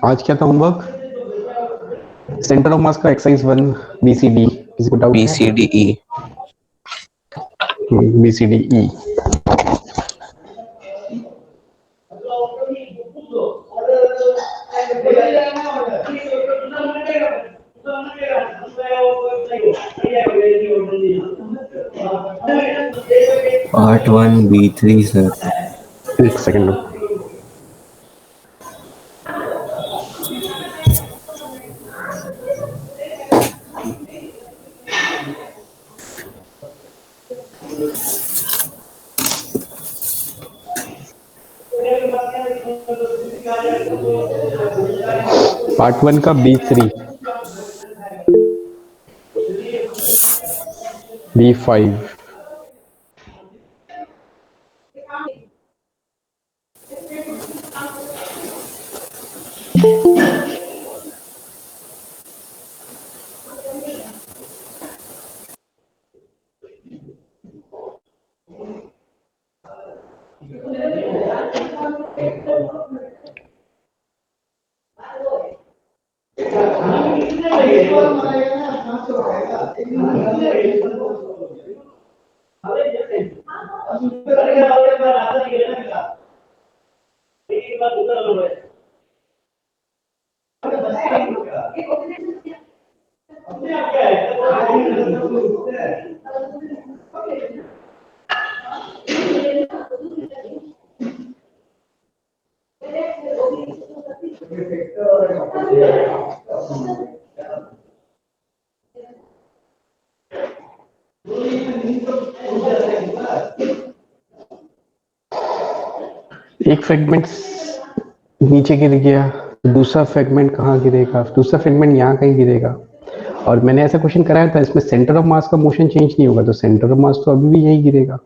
आज क्या था होमवर्क? सेंटर ऑफ मास का एक्सरसाइज 1 BCD, किसी को डाउट है? BCDE BCDE Part 1 B3 sir. एक सेकंड। पार्ट 1 का B3 B5 एक फ्रेगमेंट नीचे गिर गया, दूसरा फ्रेगमेंट कहाँ गिरेगा? दूसरा फ्रेगमेंट यहाँ कहीं गिरेगा। और मैंने ऐसा क्वेश्चन कराया था, इसमें सेंटर ऑफ मास का मोशन चेंज नहीं होगा, तो सेंटर ऑफ मास तो अभी भी यही गिरेगा।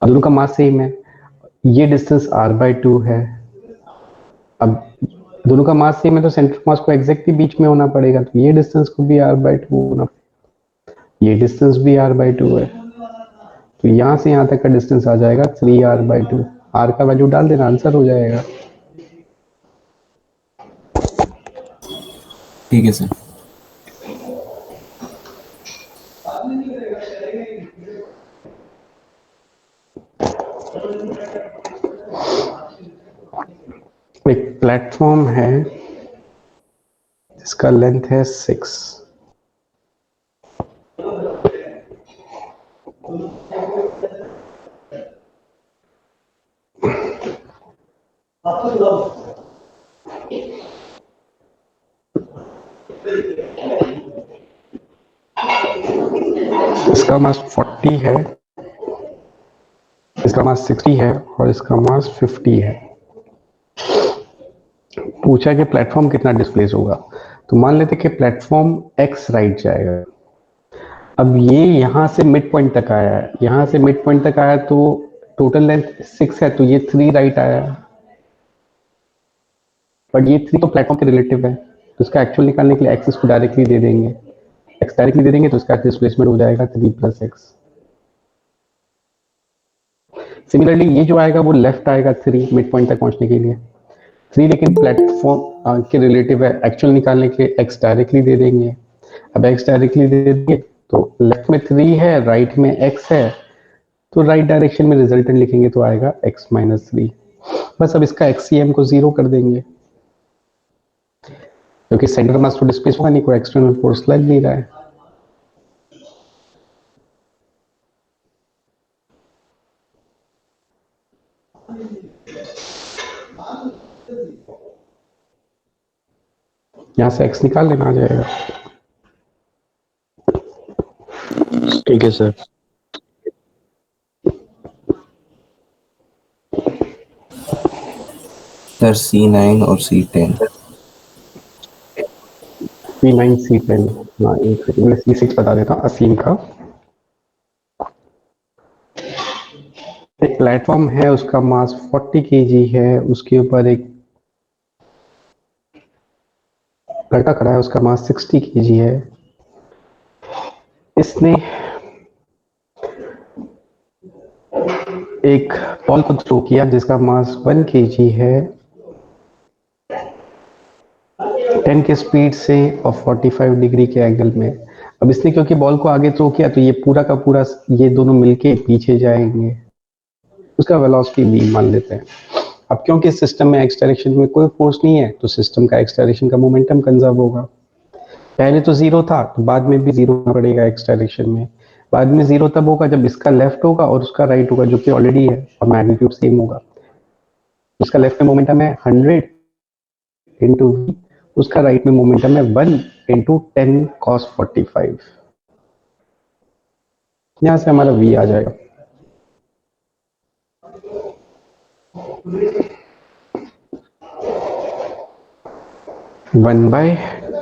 अब दोनों का मास सेम है, ये डिस्टेंस r/2 है। अब दोनों का मास सेम है तो सेंटर ऑफ मास को एग्जैक्टली बीच में होना पड़ेगा, तो ये डिस्टेंस को भी r/2 होना, ये डिस्टेंस भी r/2 है, तो यहाँ से यहाँ तक का डिस्टेंस आ जाएगा 3r/2। r का वैल्यू डाल देना, आंसर हो जाएगा। ठीक है सर। एक प्लेटफॉर्म है जिसका लेंथ है 6, इसका मास 40 है, इसका मास 60 है और इसका मास 50 है। पूछा कि प्लेटफॉर्म कितना डिस्प्लेस होगा, तो मान लेते कि प्लेटफॉर्म x राइट जाएगा। अब ये यहाँ से मिड पॉइंट तक आया है, यहाँ से मिड पॉइंट तक आया, तो टोटल लेंथ 6 है, तो ये 3 राइट आया, बट ये 3 तो प्लेटफॉर्म के रिलेटिव है, तो इसका एक्चुअल निकालने के लिए एक्सिस को डायरेक्टली दे देंगे, x डायरेक्टली दे देंगे तो इसका डिस्प्लेसमेंट हो जाएगा 3 + x। सिमिलरली ये जो आएगा वो लेफ्ट आएगा 3 मिड पॉइंट तक पहुंचने के लिए 3, लेकिन प्लेटफॉर्म के रिलेटिव है, एक्चुअल निकालने के लिए x डायरेक्टली दे देंगे। अब x डायरेक्टली दे देंगे तो लेफ्ट में 3 है, राइट में x है, तो राइट डायरेक्शन में रिजल्टेंट लिखेंगे तो आएगा x - 3। बस अब इसका XCM को 0 कर देंगे, क्योंकि सेंटर मास तो डिस्प्लेस होगा नहीं, कोई एक्सटर्नल फोर्स लग नहीं रहा है। यहाँ से x निकाल लेना, आ जाएगा। ठीक है सर। सर C9 और C10। C9 C10। हाँ, एक सेकंड मैं C6 बता देता हूँ असीम का। एक प्लेटफॉर्म है, उसका मास 40 केजी है, उसके ऊपर एक लड़का खड़ा है, उसका मास 60 केजी है। इसने एक बॉल को थ्रो किया जिसका मास 1 केजी है 10 के स्पीड से और 45 डिग्री के एंगल में। अब इसने क्योंकि बॉल को आगे थ्रो किया तो ये पूरा का पूरा ये दोनों मिलके पीछे जाएंगे, उसका वेलोसिटी v मान लेते हैं। अब क्योंकि सिस्टम में एक्स डायरेक्शन में कोई फोर्स नहीं है तो सिस्टम का एक्स डायरेक्शन का मोमेंटम कंजर्व होगा। पहले तो जीरो था तो बाद में भी जीरो पड़ेगा एक्स डायरेक्शन में। बाद में जीरो तब होगा जब इसका लेफ्ट होगा और उसका राइट होगा, जो कि ऑलरेडी है और मैग्नीट्यूड सेम होगा। उसका लेफ्ट में मोमेंटम है 100 इंटू वी, उसका राइट में मोमेंटम है 1 इंटू 10 कॉस 45। यहां से हमारा v आ जाएगा। One by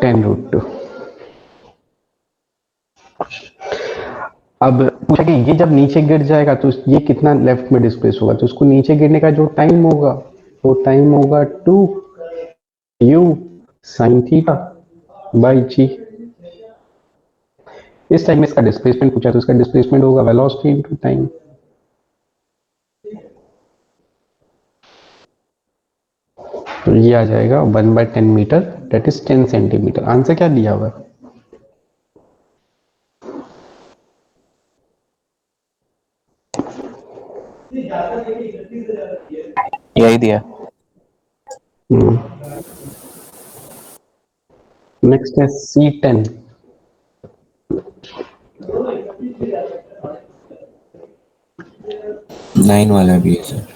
10√2। अब पूछा कि ये जब नीचे गिर जाएगा तो ये कितना लेफ्ट में डिस्प्लेस होगा, तो उसको नीचे गिरने का जो टाइम होगा वो टाइम होगा 2u sin थीटा बाई जी। इस टाइम में इसका डिस्प्लेसमेंट पूछा तो इसका डिस्प्लेसमेंट होगा वेलोसिटी इनटू टाइम। तो ये आ जाएगा 1/10 metre, that is 10 centimetre. Answer क्या दिया हुआ है? यही दिया। नेक्स्ट है C10। 9 वाला भी है सर।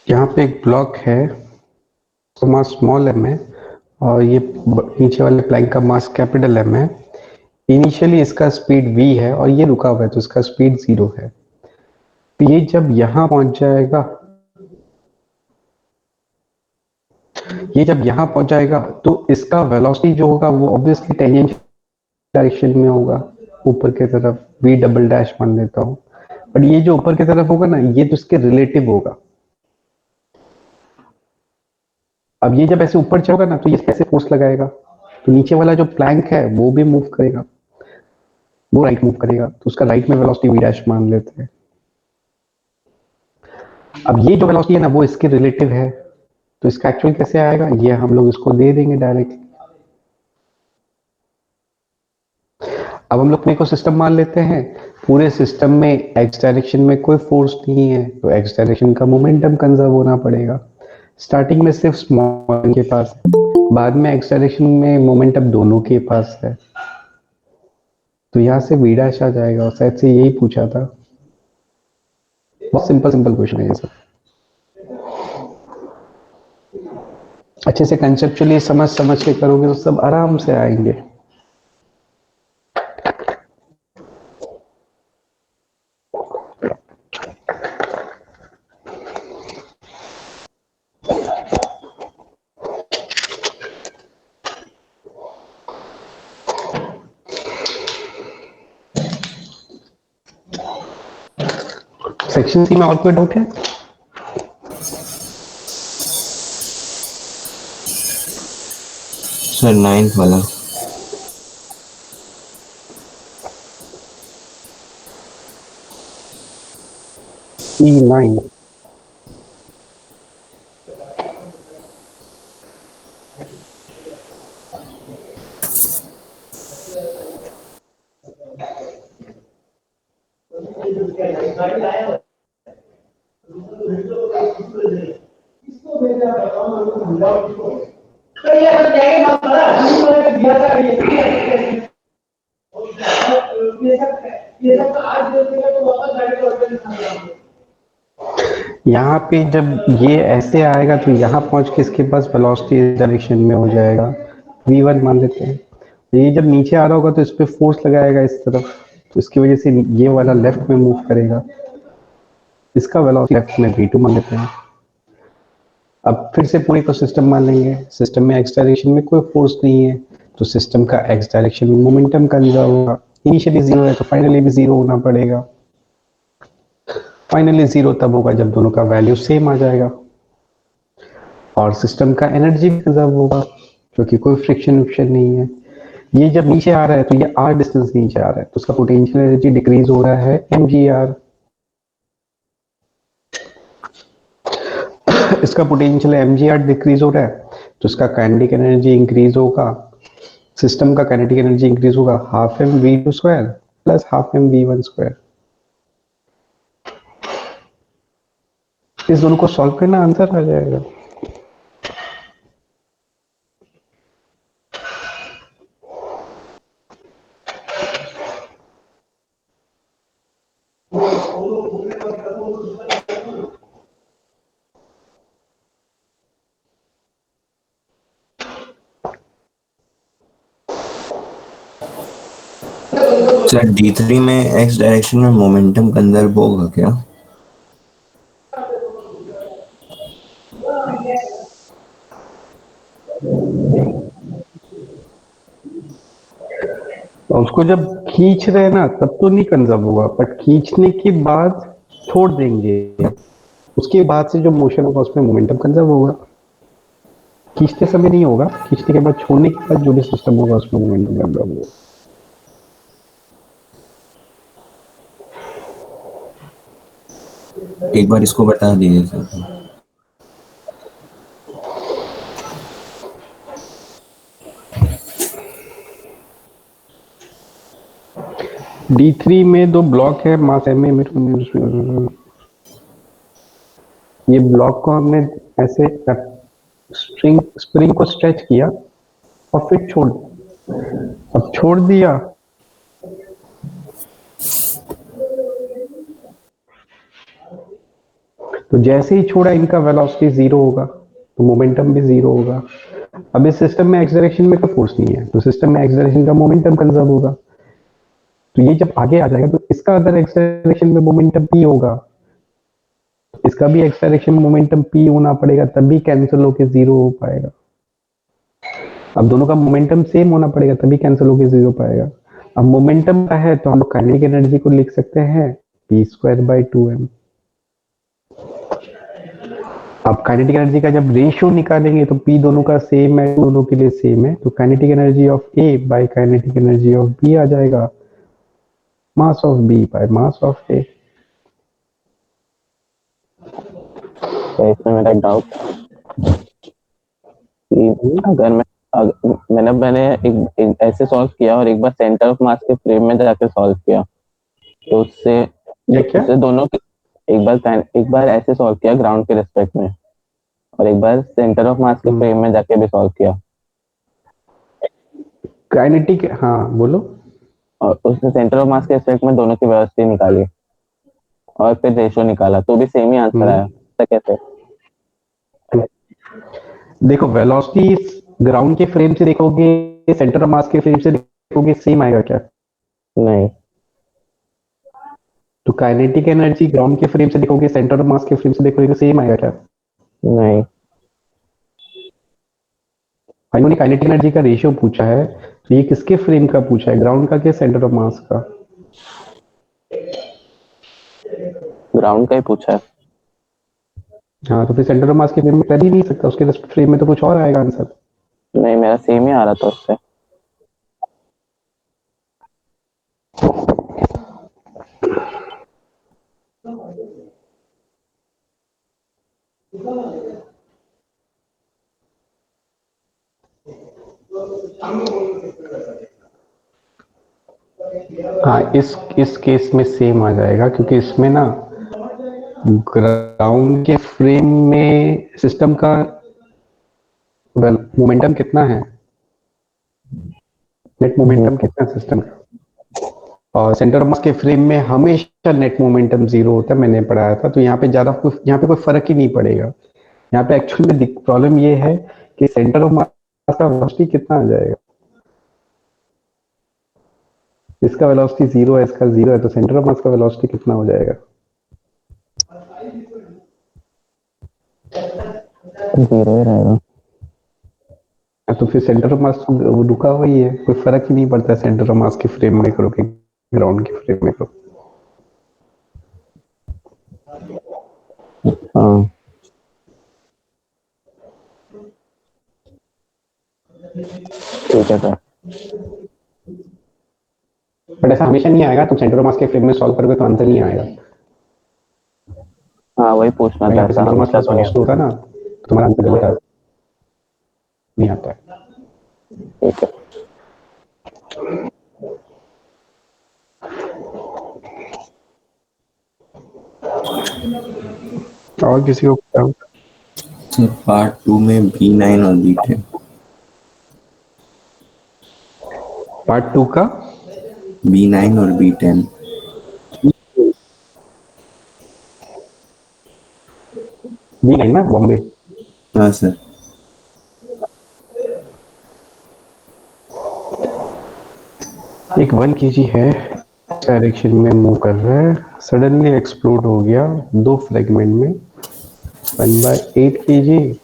यहाँ पे एक ब्लॉक है, उसका मास स्मॉल एम है और ये नीचे वाले प्लैंक का मास कैपिटल एम है। इनिशियली इसका स्पीड v है और ये रुका हुआ है तो इसका स्पीड 0 है। तो ये जब यहां पहुंच जाएगा, ये जब यहां पहुंच जाएगा तो इसका वेलोसिटी जो होगा वो ऑब्वियसली टेंजेंशियल डायरेक्शन में होगा, ऊपर की तरफ। v डबल डैश मान लेता हूँ। बट ये जो ऊपर की तरफ होगा ना, ये तो इसके रिलेटिव होगा। अब ये जब ऐसे ऊपर चढ़ेगा ना तो ये कैसे फोर्स लगाएगा, तो नीचे वाला जो प्लैंक है वो भी मूव करेगा, वो राइट मूव करेगा, तो उसका राइट में वेलोसिटी v डैश मान लेते हैं। अब ये जो वेलोसिटी है ना वो इसके रिलेटिव है, तो इसका एक्चुअल कैसे आएगा, ये हम लोग इसको दे देंगे डायरेक्ट। अब हम लोग अपने को सिस्टम मान लेते हैं। पूरे सिस्टम में एक्स डायरेक्शन में कोई फोर्स नहीं है तो एक्स डायरेक्शन का मोमेंटम कंजर्व होना पड़ेगा। स्टार्टिंग में सिर्फ स्मॉल के पास है, बाद में एक्स डायरेक्शन में मोमेंटम दोनों के पास है, तो यहां से v डैश आ जाएगा। और शायद से यही पूछा था। बहुत सिंपल सिंपल क्वेश्चन है ये सब। अच्छे से कंसेप्चुअली समझ समझ के करोगे तो सब आराम से आएंगे। सेक्शन सी में और कोई डाउट है? सर 9th वाला। C9। यहाँ पे जब ये ऐसे आएगा तो यहाँ पहुंच के इसके पास वेलोसिटी इस डायरेक्शन में हो जाएगा, v1 मान लेते हैं। ये जब नीचे आ रहा होगा तो इस पे फोर्स लगाएगा इस तरफ, तो इसकी वजह से ये वाला लेफ्ट में मूव करेगा, इसका वेलोसिटी लेफ्ट में v2 मान लेते हैं। अब फिर से पूरे को सिस्टम मान लेंगे, सिस्टम में एक्स डायरेक्शन में कोई फोर्स नहीं है, तो सिस्टम का एक्स डायरेक्शन में मोमेंटम कंजर्व होगा। इनिशियली जीरो है तो फाइनली भी जीरो होना पड़ेगा। फाइनली जीरो तब होगा जब दोनों का वैल्यू सेम आ जाएगा, और सिस्टम का एनर्जी भी कंजर्व होगा क्योंकि कोई फ्रिक्शन विक्शन नहीं है। ये जब नीचे आ रहा है तो ये आर डिस्टेंस नीचे आ रहा है, तो उसका पोटेंशियल एनर्जी डिक्रीज हो रहा है mgr। इसका पोटेंशियल mgr डिक्रीज हो रहा है तो इसका काइनेटिक एनर्जी इंक्रीज होगा, सिस्टम का काइनेटिक एनर्जी इंक्रीज होगा half m v two square plus half m v one square. इस दोनों को सॉल्व करना आंसर आ जाएगा। सर D3 में x डायरेक्शन में मोमेंटम कंजर्व होगा क्या? और उसको जब खींच रहे हैं ना तब तो नहीं कंजर्व होगा, बट खींचने के बाद छोड़ देंगे, उसके बाद से जो मोशन होगा उसमें मोमेंटम कंजर्व होगा। खींचते समय नहीं होगा, खींचने के बाद छोड़ने के बाद जो भी सिस्टम होगा उसमें मोमेंटम कंजर्व होगा। एक बार इसको बता दीजिए सर। D3 में दो ब्लॉक है, मास एम में ये ब्लॉक को हमने ऐसे स्प्रिंग को स्ट्रेच किया और फिर छोड़, अब छोड़ दिया तो जैसे ही छोड़ा इनका वेलोसिटी जीरो होगा तो मोमेंटम भी जीरो होगा। अब इस सिस्टम में एक्स डायरेक्शन में कोई फोर्स नहीं है तो सिस्टम में एक्स डायरेक्शन का मोमेंटम कंजर्व होगा। तो ये जब आगे आ जाएगा तो इसका अगर एक्स डायरेक्शन में मोमेंटम p होगा, इसका भी एक्स डायरेक्शन में मोमेंटम p होना पड़ेगा, तभी कैंसिल होके जीरो हो पाएगा। अब दोनों का मोमेंटम सेम होना पड़ेगा तभी कैंसिल होके जीरो पाएगा। अब मोमेंटम का है तो हम लोग काइनेटिक एनर्जी को लिख सकते हैं p स्क्वायर बाई 2m। अब काइनेटिक एनर्जी का जब रेशियो निकालेंगे तो p दोनों का सेम है, दोनों के लिए सेम है, तो kinetic energy of a by kinetic energy of b आ जाएगा mass of b by mass of a। तो इसमें मेरा एक डाउट कि मैंने एक ऐसे सॉल्व किया और एक बार सेंटर ऑफ मास के फ्रेम में जाके सॉल्व किया, तो उससे ये क्या दोनों एक बार ऐसे सॉल्व किया ग्राउंड के रिस्पेक्ट में, और एक बार सेंटर ऑफ मास के फ्रेम में जाके भी सॉल्व किया, काइनेटिक, हाँ बोलो। और उसने सेंटर ऑफ मास के रिस्पेक्ट में दोनों की वेलोसिटी निकाली और फिर रेशियो निकाला तो भी सेम ही आंसर आया, तो कैसे? देखो वेलोसिटी ग्राउंड के फ्रेम से देखोगे सेंटर ऑफ मास के फ्रेम से देखोगे सेम आएगा क्या? नहीं। तो काइनेटिक एनर्जी ग्राउंड के फ्रेम से देखोगे सेंटर ऑफ मास के फ्रेम से देखोगे सेम आएगा क्या? नहीं। इन्होंने काइनेटिक एनर्जी का रेशियो पूछा है, तो ये किसके फ्रेम का पूछा है, ग्राउंड का क्या सेंटर ऑफ मास का? ग्राउंड का ही पूछा है। हाँ तो फिर सेंटर ऑफ मास के फ्रेम में कर ही नहीं सकता, उसके फ्रेम में तो कुछ और आएगा आंसर। नहीं, मेरा सेम ही आ रहा था उससे। हाँ इस केस में सेम आ जाएगा क्योंकि इसमें ना ग्राउंड के फ्रेम में सिस्टम का मोमेंटम कितना है, नेट मोमेंटम कितना है सिस्टम का? और सेंटर ऑफ मास के फ्रेम में हमेशा नेट मोमेंटम जीरो होता है, मैंने पढ़ाया था। तो यहाँ पे यहाँ पे कोई फर्क ही नहीं पड़ेगा। यहाँ पे एक्चुअल में प्रॉब्लम ये है कि सेंटर ऑफ मास का वेलोसिटी कितना आ जाएगा। इसका वेलोसिटी जीरो है, इसका जीरो है, तो सेंटर ऑफ मास का वेलोसिटी कितना हो जाएगा? जीरो ही रहेगा। तो फिर सेंटर ऑफ मास रुका हुआ ही है, कोई फर्क ही नहीं पड़ता सेंटर ऑफ मास के फ्रेम में करो कि ग्राउंड के फ्रेम में करो। हाँ ठीक है सर। बट ऐसा हमेशा नहीं आएगा, तुम सेंटर ऑफ मास के फ्रेम में सॉल्व करोगे तो आंसर नहीं आएगा। हाँ वही पूछना अगर था, यहाँ पे सेंटर ऑफ मास हमेशा तो नहीं पॉजिटिव होता ना तो तुम्हारा आंसर गलत आता, नहीं आता है। ठीक है। और किसी को डाउट? सर पार्ट 2 में B9 और B10। पार्ट 2 का B9 और B10। B9 ना, बॉम्बे। हाँ सर। एक 1 kg है, डायरेक्शन में मूव कर रहा है, सडनली एक्सप्लोड हो गया 2 फ्रेगमेंट में, 1/8 kg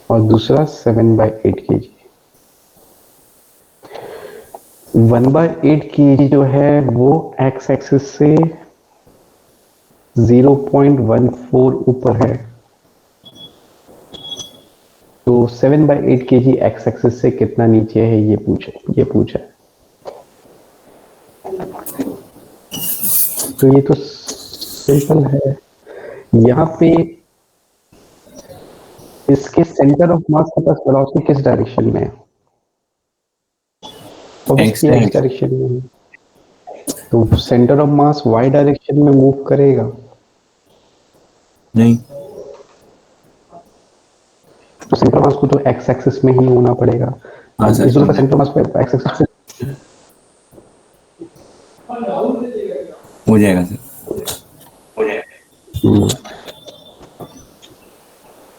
और दूसरा 7/8 kg। 1/8 kg जो है वो एक्स एक्सिस से 0.14 ऊपर है, तो 7/8 kg एक्स एक्सिस से कितना नीचे है ये पूछा है। तो ये तो सिंपल है। यहाँ पे इसके सेंटर ऑफ मास के पास वेलोसिटी किस डायरेक्शन में है? ऑब्वियसली एक्स डायरेक्शन में है, तो centre of mass y direction में मूव करेगा। नहीं, तो सेंटर मास को तो एक्स एक्सिस में ही होना पड़ेगा। हाँ सर, इस दोनों का सेंटर मास एक्स एक्सिस से हो जाएगा सर।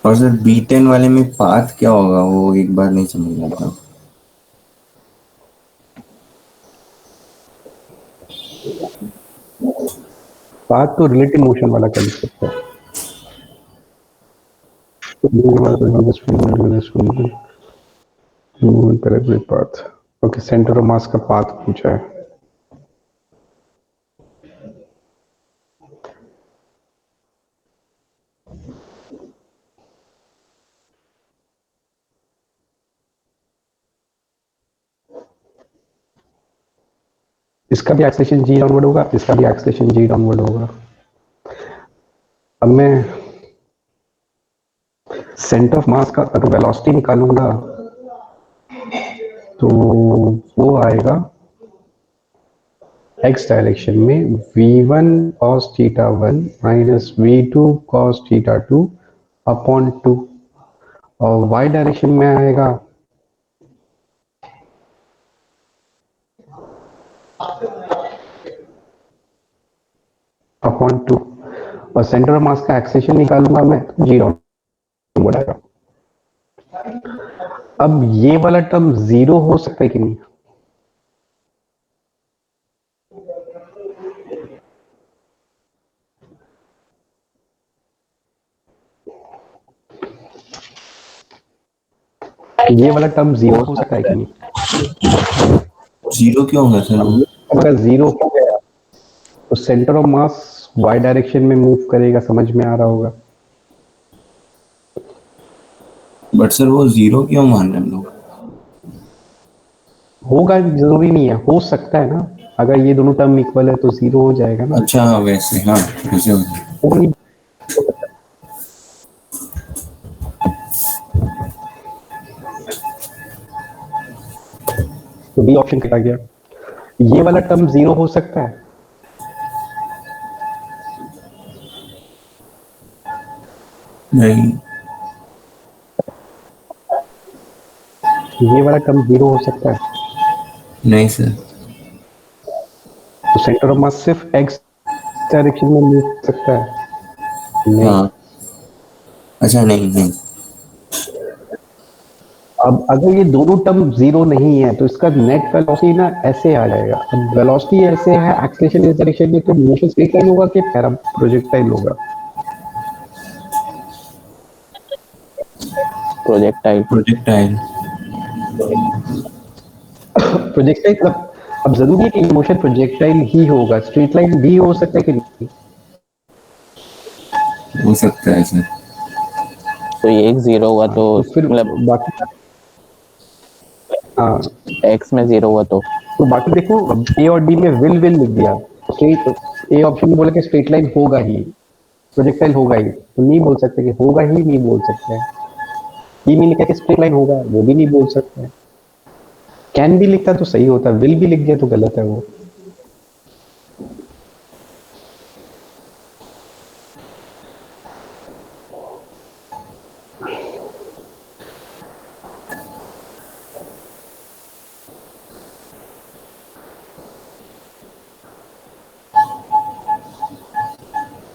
और सर B10 वाले में पाथ क्या होगा, वो एक बार नहीं समझ आता। पाथ तो रिलेटिव मोशन वाला कंसेप्ट है। पाथ, ओके, सेंटर ऑफ मास का पाथ पूछा है। इसका भी एक्सेलेरेशन जी डाउनवर्ड होगा, इसका भी एक्सेलेरेशन जी डाउनवर्ड होगा। अब मैं सेंटर ऑफ मास का अगर वेलोसिटी निकालूंगा तो वो आएगा x डायरेक्शन में v1 cos theta 1 minus v2 cos theta 2 upon 2, और y डायरेक्शन में आएगा अपॉन 2, और सेंटर ऑफ मास का एक्सेलेरेशन निकालूंगा मैं तो जी डाउनवर्ड आएगा। अब ये वाला टर्म जीरो हो सकता है कि नहीं? ये वाला टर्म जीरो हो सकता है कि नहीं? जीरो क्यों होगा सर? अगर जीरो हो गया तो centre of mass y direction में मूव करेगा, समझ में आ रहा होगा। बट सर वो जीरो क्यों मान रहे हम लोग? होगा जरूरी नहीं है, हो सकता है ना, अगर ये दोनों टर्म इक्वल है तो जीरो हो जाएगा ना। अच्छा वैसे, हाँ वैसे हो जाएगा। वो नहीं, तो बी ऑप्शन कटा गया। ये वाला टर्म जीरो हो सकता है, नहीं ये वाला टर्म जीरो हो सकता है? नहीं सर। तो सेंटर ऑफ मास सिर्फ एक्स डायरेक्शन में मूव कर सकता है? नहीं। हाँ अच्छा नहीं नहीं। अब अगर ये दोनों टर्म जीरो नहीं है तो इसका नेट वेलोसिटी ना ऐसे आ जाएगा। अब वेलोसिटी ऐसे है, एक्सेलरेशन इस डायरेक्शन में, तो मोशन स्ट्रेट लाइन होगा कि पैरा प्रोजेक्टाइल होगा? प्रोजेक्टाइल। प्रोजेक्टाइल। प्रोजेक्टाइल अब जरूरी है कि मोशन प्रोजेक्टाइल ही होगा? स्ट्रेट लाइन भी हो सकता है कि नहीं? हो सकता है सर। तो ये एक जीरो हुआ हाँ, तो तो फिर मतलब बाकी, हाँ, एक्स में जीरो हुआ तो बाकी देखो, ए और डी में विल लिख दिया। स्ट्रेट ए ऑप्शन में बोला कि स्ट्रेट लाइन होगा ही, प्रोजेक्टाइल होगा ही, तो नहीं बोल सकते कि होगा ही, नहीं बोल सकते हैं। बी में लिखा कि स्ट्रेट लाइन होगा, वो भी नहीं बोल सकते हैं। कैन भी लिखता तो सही होता, विल भी लिख दिया तो गलत है वो।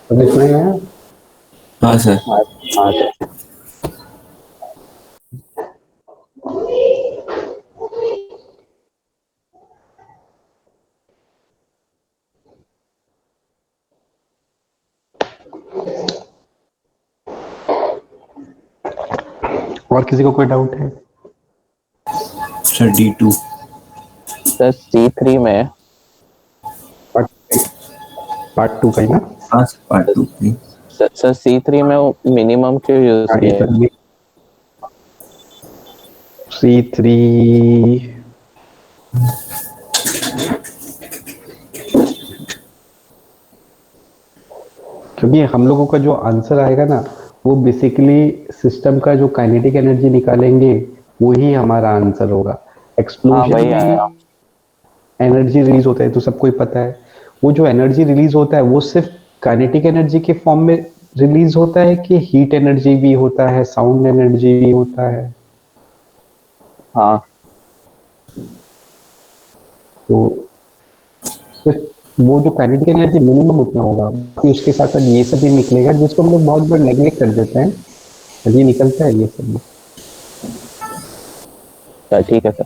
समझ में आया? हाँ सर। हाँ हाँ सर। और किसी को कोई डाउट है? Sir D2। सर C3 में पार्ट पार्ट टू का ही ना? हाँ सर पार्ट 2 की। सर C3 में वो मिनिमम क्यों यूज हाँ, किया है? C3 क्योंकि हम लोगों का जो आंसर आएगा ना, वो बेसिकली सिस्टम का जो काइनेटिक एनर्जी निकालेंगे वो ही हमारा आंसर होगा। हाँ एक्सप्लोजन वही आया। में एनर्जी रिलीज होता है तो सबको ही पता है। वो जो एनर्जी रिलीज होता है वो सिर्फ काइनेटिक एनर्जी के फॉर्म में रिलीज होता है कि हीट एनर्जी भी होता है, साउंड एनर्जी भी होता है? हाँ तो सिर्फ वो जो काइनेटिक एनर्जी मिनिमम उतना होगा, फिर उसके साथ साथ ये सब भी निकलेगा जिसको हम लोग बहुत बार नेग्लेक्ट कर देते हैं। ये निकलता है ये सब भी। सर ठीक है सर।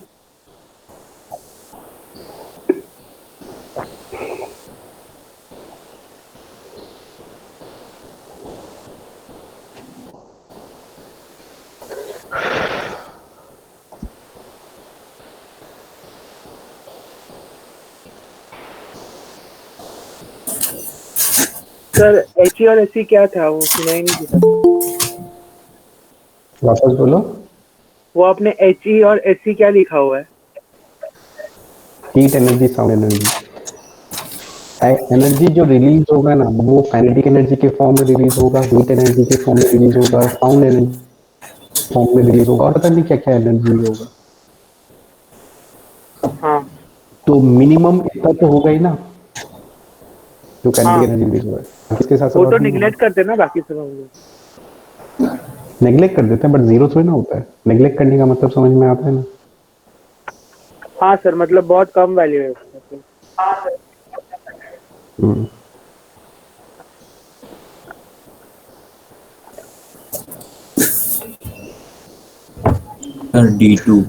सर एच और एस क्या था वो सुना ही नहीं दिया। वापस बोलो। वो आपने एच और एस क्या लिखा हुआ है? Heat energy, sound energy. Energy जो रिलीज होगा ना वो काइनेटिक एनर्जी के फॉर्म में रिलीज होगा, हीट एनर्जी के फॉर्म में रिलीज होगा, साउंड एनर्जी फॉर्म में रिलीज होगा, और पता नहीं क्या क्या एनर्जी होगा। हाँ तो मिनिमम इतना तो होगा ही ना जो काइनेटिक हाँ, एनर्जी रिलीज हुआ है, इसके साथ वो साथ तो और भी होगा। निगलेक्ट करते हैं ना बाकी सब हम लोग। नेग्लेक्ट कर देते हैं बट जीरो थोड़ी ना होता है। नेग्लेक्ट करने का मतलब समझ में आता है ना? हाँ सर, मतलब बहुत कम वैल्यू है उसका तो। हम्म। Sir D2।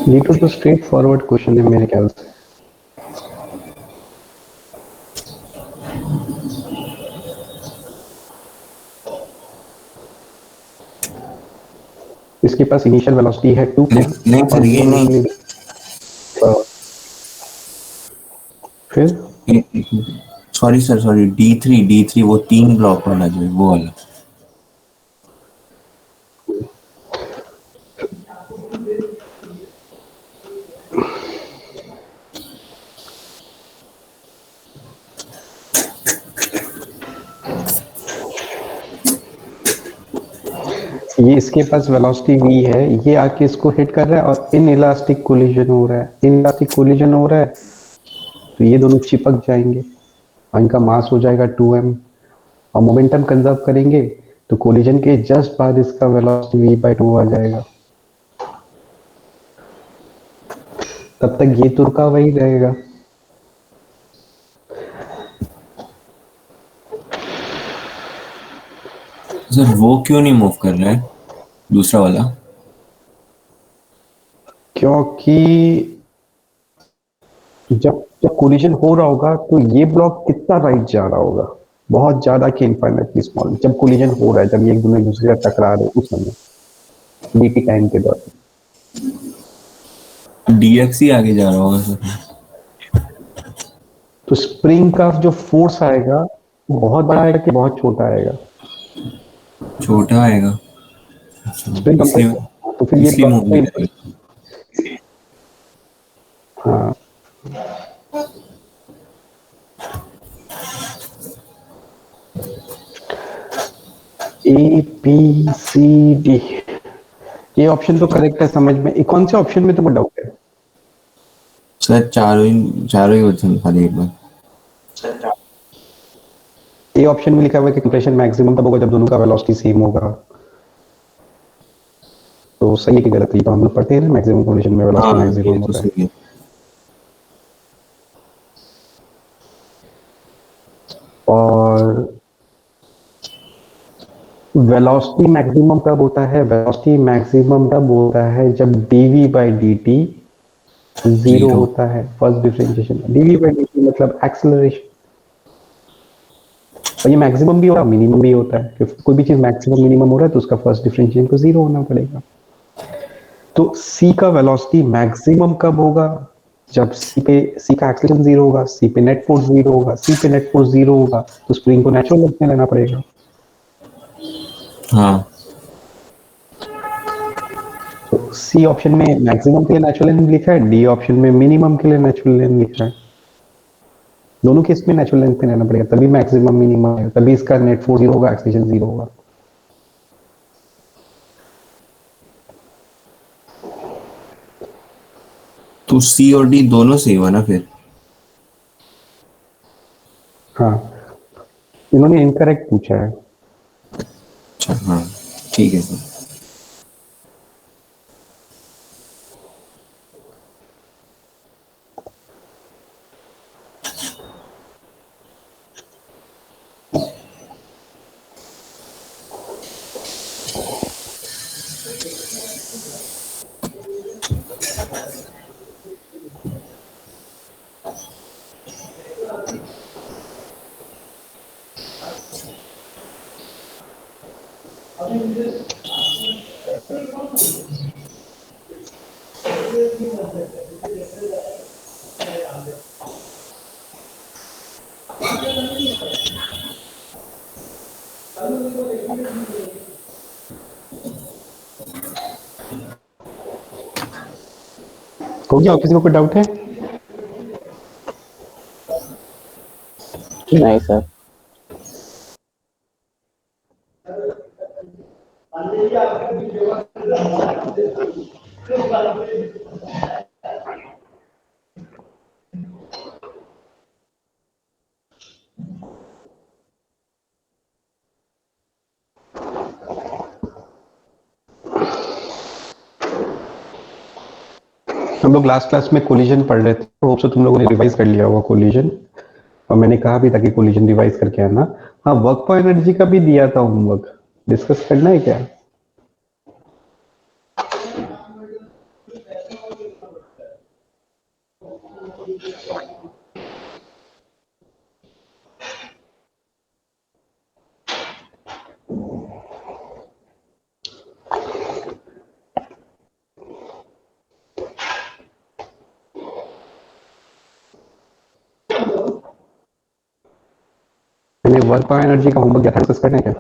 ये तो स्ट्रेट फॉरवर्ड क्वेश्चन है मेरे ख्याल से। इसके पास इनिशियल वेलोसिटी है 2 नहीं और सर ये नहीं। फिर सॉरी सर सॉरी D3 वो 3 ब्लॉक वाला जो है वो वाला। ये इसके पास वेलोसिटी v है, ये आके इसको हिट कर रहा है और इनइलास्टिक कोलिजन हो रहा है। इनइलास्टिक कोलिजन हो रहा है तो ये दोनों चिपक जाएंगे और इनका मास हो जाएगा 2m और मोमेंटम कंजर्व करेंगे तो कोलिजन के जस्ट बाद इसका वेलोसिटी v/2 आ जाएगा। तब तक ये तुरका वही रहेगा। सर वो क्यों नहीं मूव कर रहा है दूसरा वाला? क्योंकि जब जब कोलिजन हो रहा होगा तो ये ब्लॉक कितना राइट जा रहा होगा, बहुत ज्यादा कि इनफाइनाइटली स्मॉल। जब कोलिजन हो रहा है, जब ये एक दोनों दूसरे से टकरा रहे उस समय dt टाइम के दौरान dx ही आगे जा रहा होगा सर। तो स्प्रिंग का जो फोर्स आएगा वो बहुत बड़ा आएगा कि बहुत छोटा आएगा? छोटा आएगा, स्प्रिंग इसलिए तो फिर ये इसलिए मूव नहीं ब्लॉक, करेगा। हाँ ए बी सी डी, ये ऑप्शन तो करेक्ट है समझ में। कौन से ऑप्शन में तुमको डाउट है? सर चारों ही होते हैं खाली एक बार। ए ऑप्शन में लिखा हुआ है कि कंप्रेशन मैक्सिमम तब होगा जब दोनों का वेलोसिटी सेम होगा। तो सही है कि गलत है? तो हम लोग पढ़ते हैं ना, मैक्सिमम कंडीशन में वेलोसिटी हाँ, मैक्सिमम ये तो होता है। सही है। और वेलोसिटी मैक्सिमम कब होता है? वेलोसिटी मैक्सिमम तब होता है जब dv/dt जीरो होता है। फर्स्ट डिफरेंशिएशन dv/dt मतलब एक्सेलरेशन। और ये मैक्सिमम भी होता है, मिनिमम भी होता है। कोई भी चीज मैक्सिमम मिनिमम हो रहा है तो उसका फर्स्ट डिफरेंशिएशन को जीरो होना पड़ेगा। तो c का वेलोसिटी मैक्सिमम कब होगा? जब c का एक्सेलरेशन जीरो होगा, c पे नेट फोर्स जीरो होगा। c पे नेट फोर्स जीरो होगा तो स्प्रिंग को नेचुरल लेंथ में लेना पड़ेगा। हाँ, तो सी ऑप्शन में मैक्सिमम के लिए नेचुरल लेंथ लिखा है, डी ऑप्शन में मिनिमम के लिए नेचुरल लेंथ लिखा है। दोनों केस में नेचुरल लेंथ पे लेना पड़ेगा, तभी मैक्सिमम मिनिमम है, तभी इसका नेट फोर्स जीरो होगा, एक्सेलरेशन जीरो होगा। तो सी और डी दोनों सही हुआ ना फिर? हाँ, इन्होंने इनकरेक्ट पूछा है। अच्छा, हाँ ठीक है सर। हो गया? और किसी को कोई डाउट है? नहीं सर। हम लोग लास्ट क्लास में कोलिजन पढ़ रहे थे, होप सो तुम लोगों ने रिवाइज कर लिया होगा कोलिजन। और मैंने कहा भी था कि कोलिजन रिवाइज करके आना। हाँ, वर्क फॉर एनर्जी का भी दिया था होमवर्क, डिस्कस करना है क्या? मैंने वर्क फॉर एनर्जी का होमवर्क दिया था, डिस्कस करना है क्या?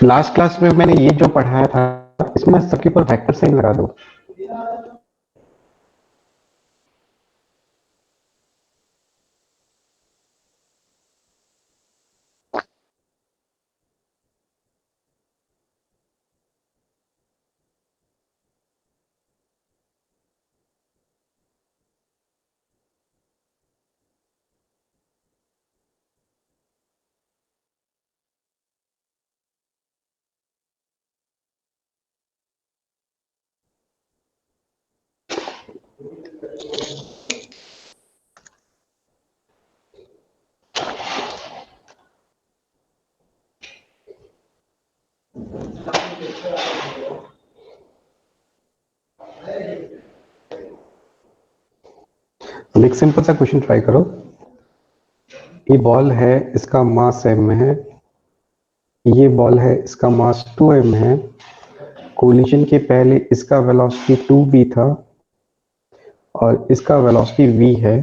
लास्ट क्लास में मैंने ये जो पढ़ाया था इसमें सबके ऊपर वेक्टर साइन लगा दो। अब एक सिंपल सा क्वेश्चन ट्राई करो। ये बॉल है, इसका मास m है, ये बॉल है, इसका मास 2m है, कोलिजन के पहले इसका वेलोसिटी 2v था और इसका वेलोसिटी v है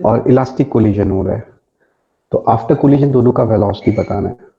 और इलास्टिक कोलिजन हो रहा है, तो आफ्टर कोलिजन दोनों का वेलोसिटी बताना है।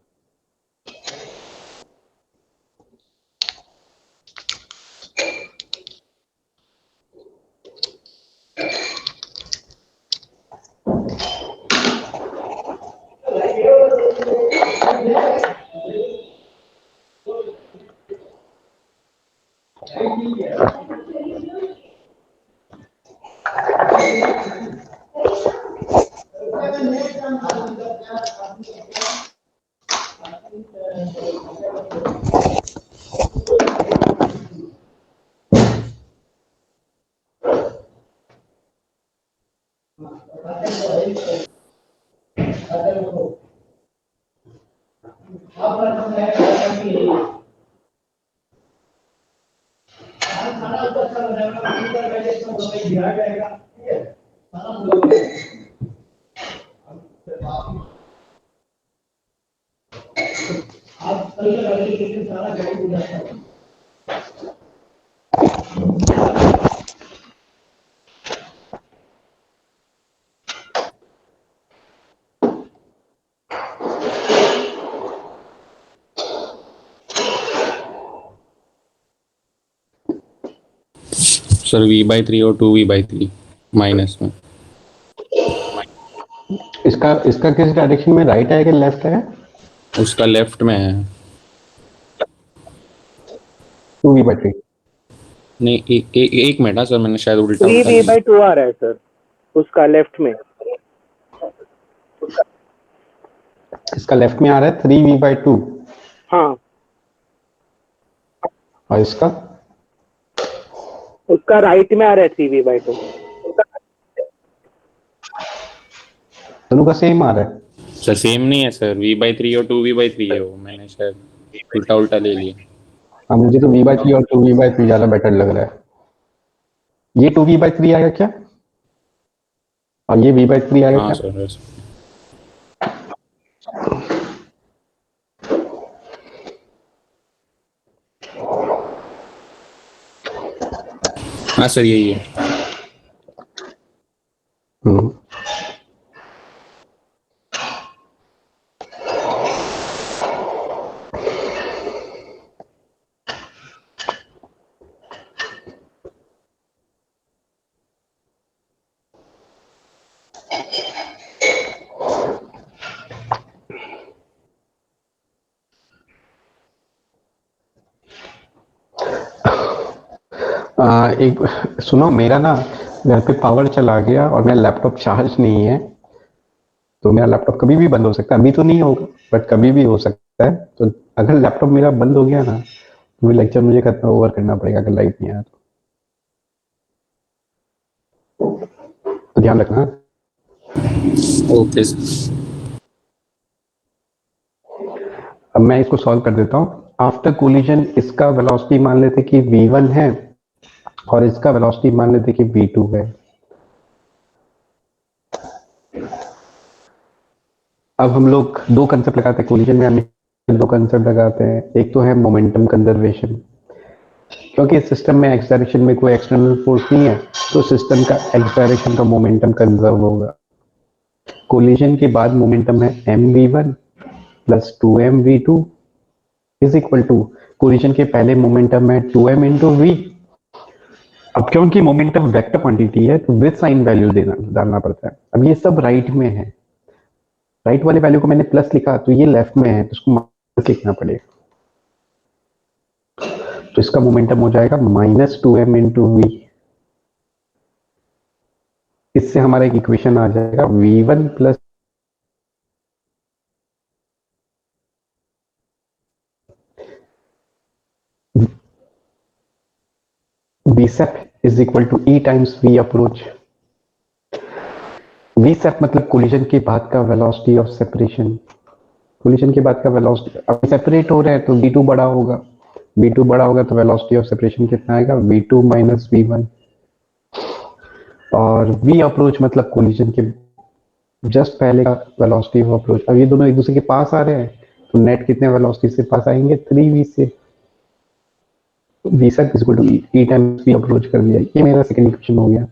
सर v/3 और 2v/3 माइनस में। इसका इसका किस डायरेक्शन में, राइट है कि लेफ्ट है? उसका लेफ्ट में है। 2v/3। नहीं एक मिनट सर, मैंने शायद उल्टा 3v/2 आ रहा है सर उसका लेफ्ट में। इसका लेफ्ट में आ रहा है 3v/2। हाँ और इसका उसका राइट में आ रहा है 3v/2। दोनों का सेम आ रहा है। सर सेम नहीं है सर, v/3 और 2v/3 है वो, मैंने शायद उल्टा ले लिया। हाँ, मुझे तो v/3 और 2v/3 ज्यादा बेटर लग रहा है। ये 2v/3 आएगा क्या और ये v/3 आएगा हाँ क्या? सर हाँ सर यही है। हम्म। एक सुनो, मेरा ना घर पे पावर चला गया और मेरा लैपटॉप चार्ज नहीं है, तो मेरा लैपटॉप कभी भी बंद हो सकता है। अभी तो नहीं होगा बट कभी भी हो सकता है। तो अगर लैपटॉप मेरा बंद हो गया ना तो लेक्चर मुझे खत्म ओवर करना पड़ेगा अगर लाइट नहीं आया तो ध्यान रखना। Okay sir. अब मैं इसको सॉल्व कर देता हूँ। आफ्टर कोलिजन इसका वेलोसिटी मान लेते कि v1 है और इसका वेलोसिटी मान लेते कि v2 है। अब हम लोग दो कंसेप्ट लगाते हैं कोलिजन में, हम दो कंसेप्ट लगाते हैं। एक तो है मोमेंटम कंजर्वेशन, क्योंकि इस सिस्टम में एक्स डायरेक्शन में कोई एक्सटर्नल फोर्स नहीं है तो सिस्टम का एक्स डायरेक्शन का मोमेंटम कंजर्व होगा। कोलिजन के बाद मोमेंटम है mv1 plus 2mv2 is equal to, collision के पहले मोमेंटम है 2m इंटू वी। अब क्योंकि मोमेंटम वेक्टर क्वांटिटी है तो विद साइन वैल्यू डालना पड़ता है। अब ये सब राइट में है, राइट वाले वैल्यू को मैंने प्लस लिखा तो ये लेफ्ट में है तो उसको माइनस लिखना पड़ेगा। तो इसका मोमेंटम हो जाएगा -2m इंटू वी। इससे हमारा एक इक्वेशन आ जाएगा v1 plus vsep is equal to e times v approach. vsep मतलब कोलिजन के बाद का वेलोसिटी ऑफ सेपरेशन। कोलिजन के बाद का वेलोसिटी, अब सेपरेट हो रहे हैं तो v2 बड़ा होगा, v2 बड़ा होगा तो वेलोसिटी ऑफ सेपरेशन कितना आएगा, v2 माइनस v1। और वी अप्रोच मतलब कोलिजन के जस्ट पहले का वेलोसिटी ऑफ अप्रोच। अब ये दोनों एक दूसरे के पास आ रहे हैं, तो नेट कितने वेलोसिटी से पास आएंगे, 3v से। वी सर equal to e times v approach कर दिया। ये मेरा सेकंड इक्वेशन हो गया।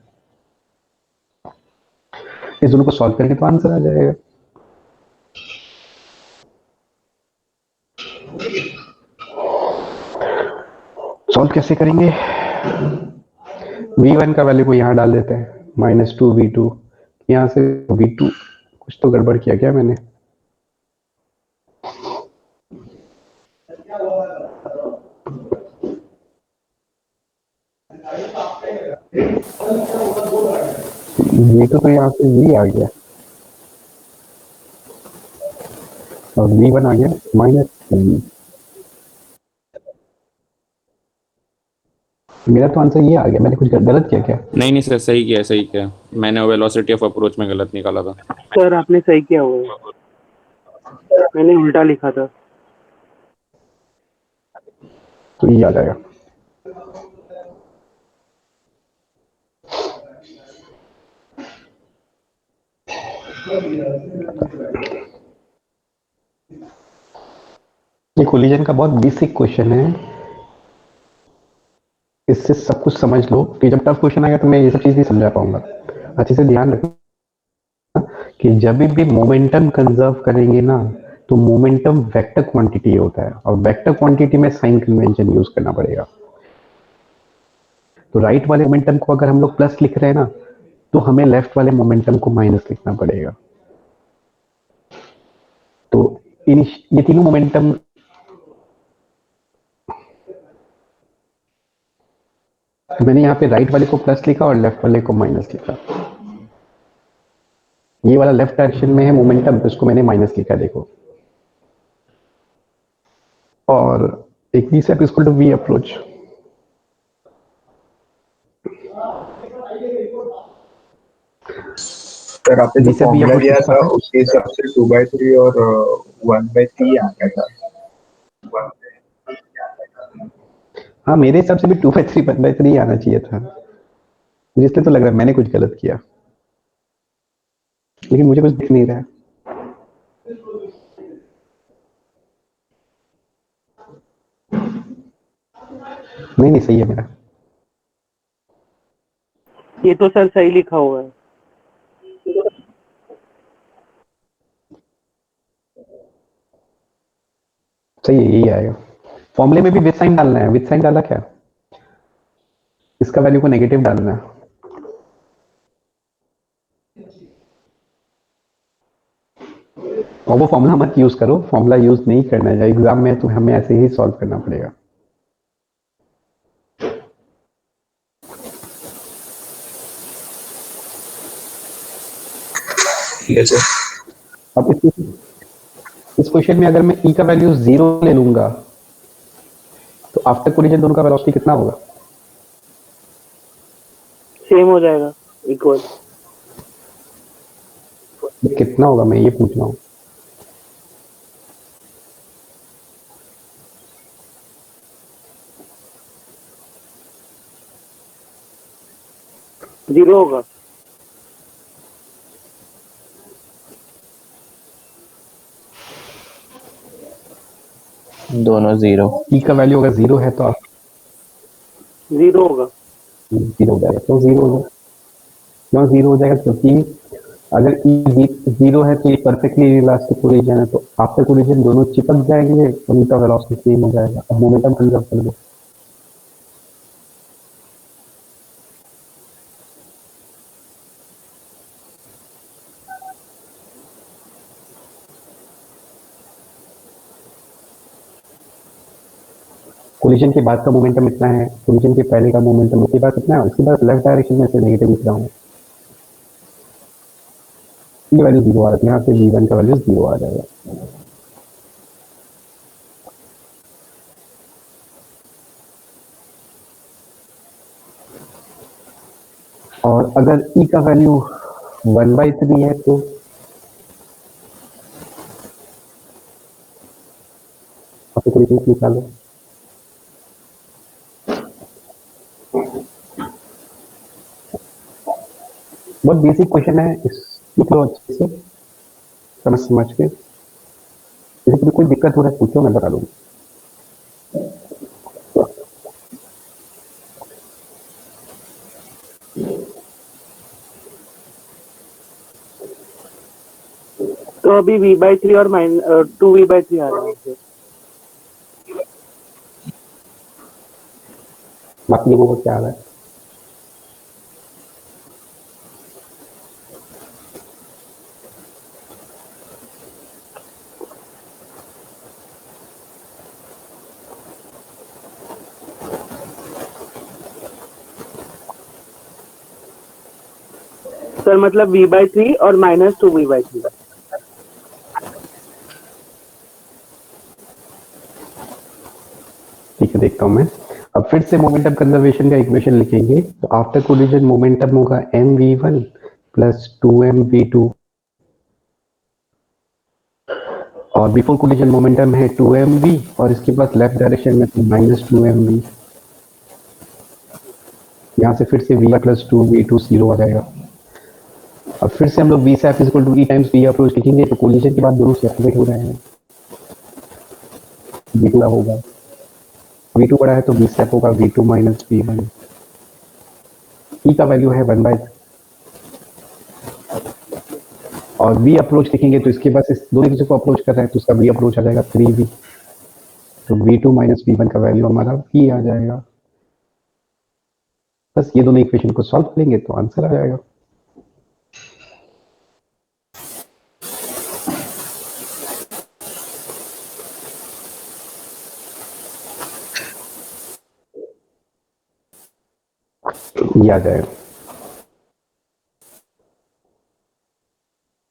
इस दोनों को सॉल्व करेंगे तो आंसर आ जाएगा। सॉल्व कैसे करेंगे, v1 का वैल्यू को यहाँ डाल देते हैं, -2v2। यहाँ से v2, कुछ तो गड़बड़ किया क्या मैंने। v2 तो यहाँ से v आ गया और v1 आ गया -3। मेरा तो आंसर ये आ गया। मैंने कुछ गलत किया क्या? नहीं नहीं सर, सही किया सही किया। मैंने वेलोसिटी ऑफ अप्रोच में गलत निकाला था। सर आपने सही किया हुआ है, मैंने उल्टा लिखा था। तो ये आ जाएगा। ये कोलिजन का बहुत बेसिक क्वेश्चन है, इससे सब कुछ समझ लो कि जब टफ क्वेश्चन आएगा तो मैं ये सब चीज नहीं समझा पाऊंगा। अच्छे से ध्यान रखना कि जब भी मोमेंटम कंजर्व करेंगे ना, तो मोमेंटम वेक्टर क्वांटिटी होता है, और वेक्टर क्वांटिटी में साइन कन्वेंशन यूज करना पड़ेगा। तो राइट वाले मोमेंटम को अगर हम लोग प्लस लिख रहे हैं ना, तो हमें लेफ्ट वाले मोमेंटम को माइनस लिखना पड़ेगा। तो ये तीनों मोमेंटम, मैंने यहाँ पे राइट वाले को प्लस लिखा और लेफ्ट वाले को माइनस लिखा। ये वाला लेफ्ट डायरेक्शन में है मोमेंटम, तो इसको मैंने माइनस लिखा, देखो। और एक v sep equal to v approach. Sir आपने जो v sep v formula approach दिया किसके था साथ है? उसके हिसाब से 2/3 और 1/3 आ गया था। हाँ, मेरे हिसाब से भी 2/3 1/3 आना चाहिए था। मुझे इसलिए तो लग रहा है मैंने कुछ गलत किया, लेकिन मुझे कुछ दिख नहीं रहा है। नहीं नहीं, सही है मेरा। ये तो सर सही लिखा हुआ है। सही है, यही आएगा। फॉर्मूले में भी विद साइन डालना है। विद साइन डाला क्या? इसका वैल्यू को नेगेटिव डालना है। और वो फॉर्मूला मत यूज करो, फॉर्मूला यूज नहीं करना है एग्जाम में, तो हमें ऐसे ही सॉल्व करना पड़ेगा। ठीक है सर। अब इस क्वेश्चन में अगर मैं ई का वैल्यू 0 ले लूंगा, तो आफ्टर कोलिजन दोनों का वेलोसिटी कितना होगा? सेम हो जाएगा, इक्वल। कितना होगा, मैं ये पूछ रहा हूँ। जीरो होगा। दोनों 0। ई का वैल्यू अगर 0 है तो आप जीरो होगा। 0 हो जाएगा। क्यों 0 हो जाएगा? क्यों 0 हो जाएगा? क्योंकि अगर ई 0 है तो ये परफेक्टली इलास्टिक कोलिजन है, तो आफ्टर कोलिजन दोनों चिपक जाएंगे और उनका वेलोसिटी सेम हो जाएगा। अब मोमेंटम कंजर्व कर दो। कोलिजन के बाद का मोमेंटम इतना है, कोलिजन के पहले का मोमेंटम उसके बाद कितना है, उसके बाद लेफ्ट डायरेक्शन में से नेगेटिव लिख रहा हूँ। ये वैल्यू 0 आ रही है, यहाँ पे v1 का वैल्यू 0 आ जाएगा। और अगर e का वैल्यू 1/3 है तो आप इक्वेशन निकालो। बहुत बेसिक क्वेश्चन है, सीख लो अच्छे से समझ के। यदि कोई दिक्कत हो रहा है पूछो, मैं बता दूंगा। तो अभी v/3 और 2v/3 आ रहा है। बाकी लोगों को क्या आ रहा है? सर मतलब v/3 और -2v/3। ठीक है, देखता हूं मैं। अब फिर से मोमेंटम कंजर्वेशन का इक्वेशन लिखेंगे। तो आफ्टर कोलिजन मोमेंटम होगा mv1 प्लस 2mv2 और बिफोर कोलिजन मोमेंटम है 2mv और इसके पास लेफ्ट डायरेक्शन में -2mv। यहाँ से फिर से v प्लस 2v2 0 आ जाएगा। अब फिर से हम लोग v sep equal to e times v approach लिखेंगे। तो कोलिजन के बाद दोनों सेपरेट हो रहे हैं, v2 होगा, v2 बड़ा है तो v सैप होगा v2 माइनस v1। e का वैल्यू है 1/, और v अप्रोच लिखेंगे तो इसके पास इस दोनों किसी को अप्रोच कर रहे हैं तो उसका v अप्रोच आ जाएगा 3v। तो v2 माइनस v1 का वैल्यू हमारा v आ जाएगा। बस ये दोनों इक्वेशन को सॉल्व करेंगे तो आंसर आ जाएगा। ये आ जाएगा।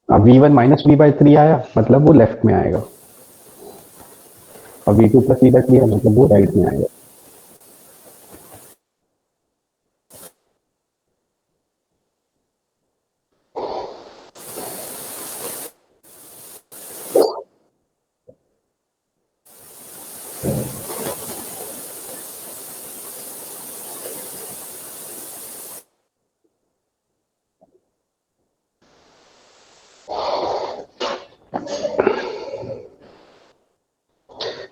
अब v1 माइनस v/3 आया मतलब वो लेफ्ट में आएगा, और v2 प्लस v/3 आया मतलब वो राइट में आएगा।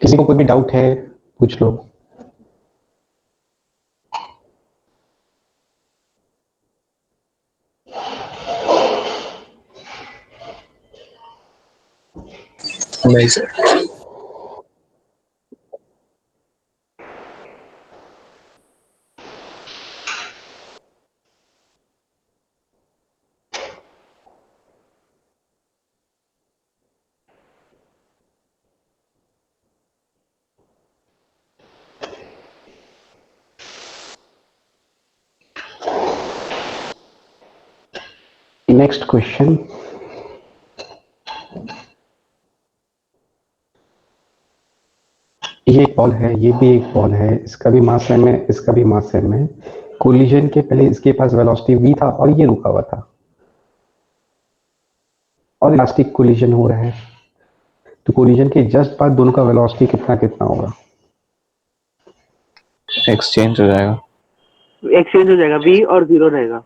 किसी को कोई भी डाउट है पूछ लो। नहीं सर। नेक्स्ट क्वेश्चन, ये एक बॉल है, ये भी एक बॉल है, इसका भी मास सेम है, इसका भी मास सेम है। कोलिजन के पहले इसके पास वेलोसिटी v था और ये रुका हुआ था, और इलास्टिक कोलिजन हो रहा है। तो कोलिजन के जस्ट बाद दोनों का वेलोसिटी कितना कितना होगा? एक्सचेंज हो जाएगा। एक्सचेंज हो जाएगा, v और 0 रहेगा।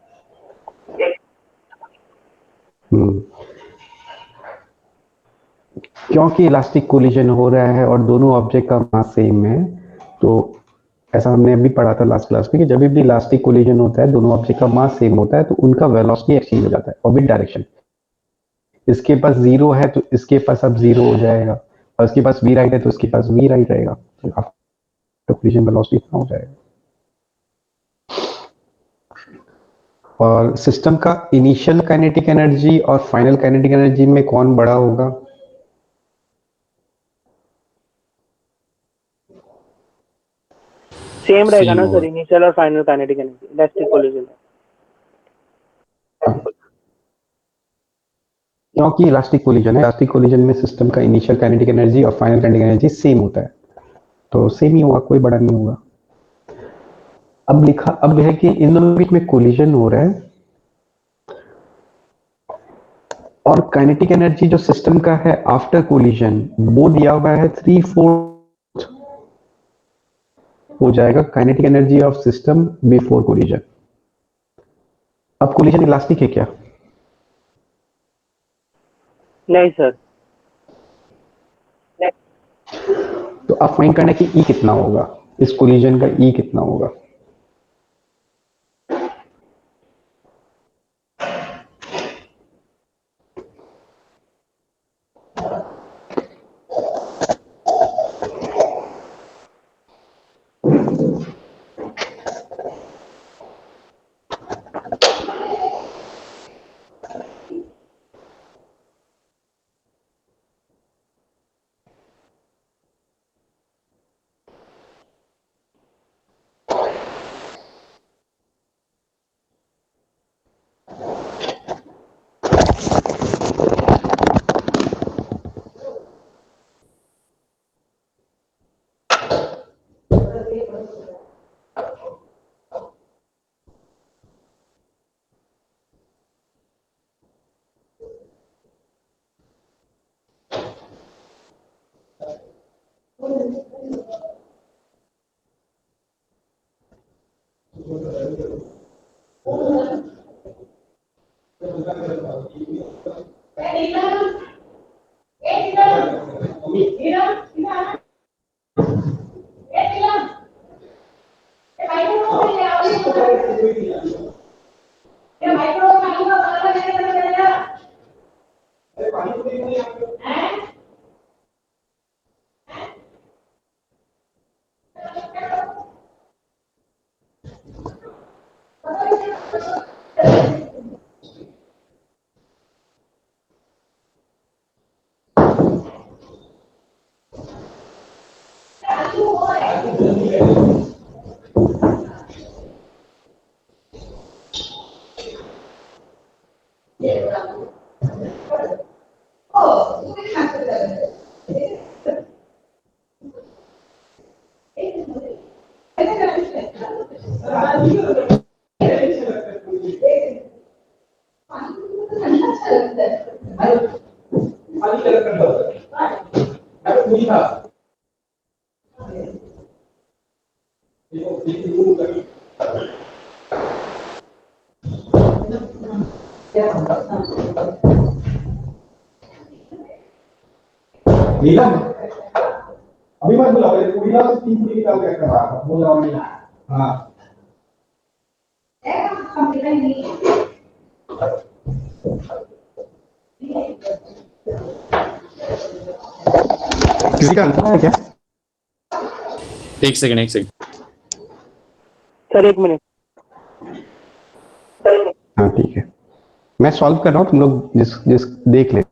क्योंकि इलास्टिक कोलिजन हो रहा है और दोनों ऑब्जेक्ट का मास सेम है, तो ऐसा हमने अभी पढ़ा था लास्ट क्लास में कि जब भी इलास्टिक कोलिजन होता है, दोनों ऑब्जेक्ट का मास सेम होता है, तो उनका वेलोसिटी एक्सचेंज हो जाता है ऑर्बिट डायरेक्शन। इसके पास 0 है तो इसके पास अब 0 हो जाएगा, और इसके पास v राइट है तो इसके पास v राइट रहेगा। तो कोलिजन वेलोसिटी इतना हो जाएगा। और सिस्टम का इनिशियल काइनेटिक एनर्जी और फाइनल काइनेटिक एनर्जी में कौन बड़ा होगा? सेम रहेगा ना होगा। सर, इनिशियल और final kinetic energy elastic collision. क्योंकि इलास्टिक कोलिजन है, इलास्टिक कोलिजन में सिस्टम का इनिशियल काइनेटिक एनर्जी और फाइनल काइनेटिक एनर्जी सेम होता है, तो सेम ही होगा, कोई बड़ा नहीं होगा। अब है कि इन दोनों के बीच में कोलिजन हो रहा है, और काइनेटिक एनर्जी जो सिस्टम का है आफ्टर कोलिजन वो दिया हुआ है 3/4 हो जाएगा kinetic energy of system before collision. अब कोलिजन इलास्टिक है क्या? नहीं सर। तो आप फाइंड करना कि ई कितना होगा, इस कोलिजन का ई कितना होगा। नीलम अभी मत बुलाओ, पूरी से 3 पूरी निकाल के रखना बाहर, बुलाओ नहीं। हाँ किसी का आंसर है क्या? एक सेकंड एक सेकंड। Sir 1 minute. हाँ ठीक है, मैं सॉल्व कर रहा हूँ, तुम लोग जिस जिस देख ले।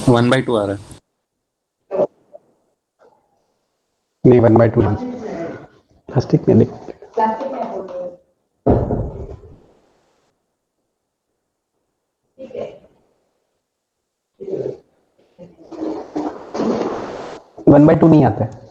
वन बाई टू आ रहा है। नहीं 1/2 नहीं, प्लास्टिक में देख। 1/2 नहीं आता है।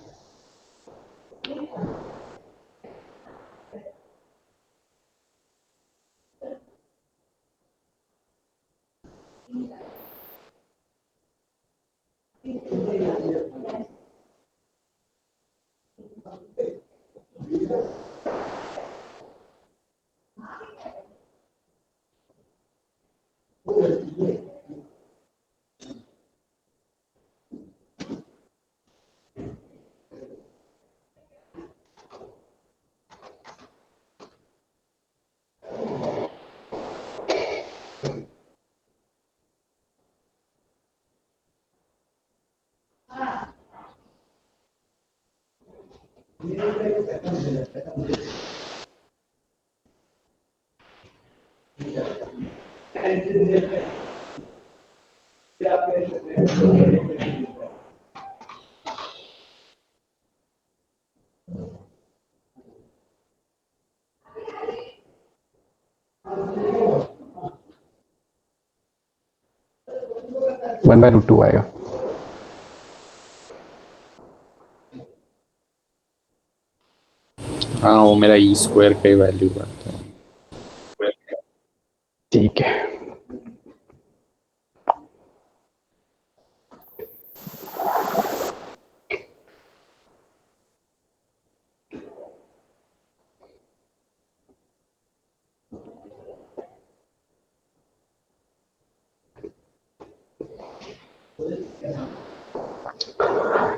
1/√2 आएगा। हाँ वो मेरा ई स्क्वायर का ही वैल्यू बनता है। ठीक है,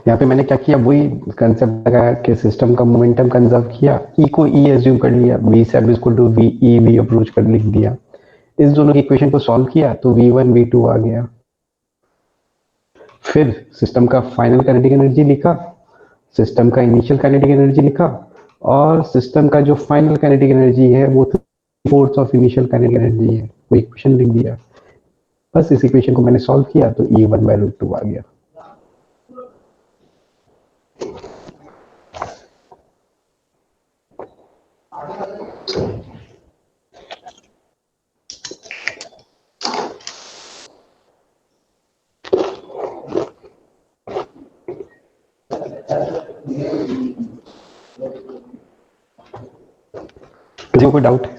यहाँ पे मैंने क्या किया, वही कंसेप्ट लगाया कि सिस्टम का मोमेंटम कंजर्व किया, ई को ई एज्यूम कर लिया, वी सब equal to v e v approach कर लिख दिया, इस दोनों की इक्वेशन को सॉल्व किया तो v1 v2 आ गया। फिर सिस्टम का फाइनल काइनेटिक एनर्जी लिखा, सिस्टम का इनिशियल काइनेटिक एनर्जी लिखा, और सिस्टम का जो फाइनल काइनेटिक एनर्जी है वो 3/4 ऑफ इनिशियल काइनेटिक एनर्जी है, वो इक्वेशन लिख दिया। बस इस इक्वेशन को मैंने सॉल्व किया तो E1/√2 आ गया। किसी को कोई डाउट है?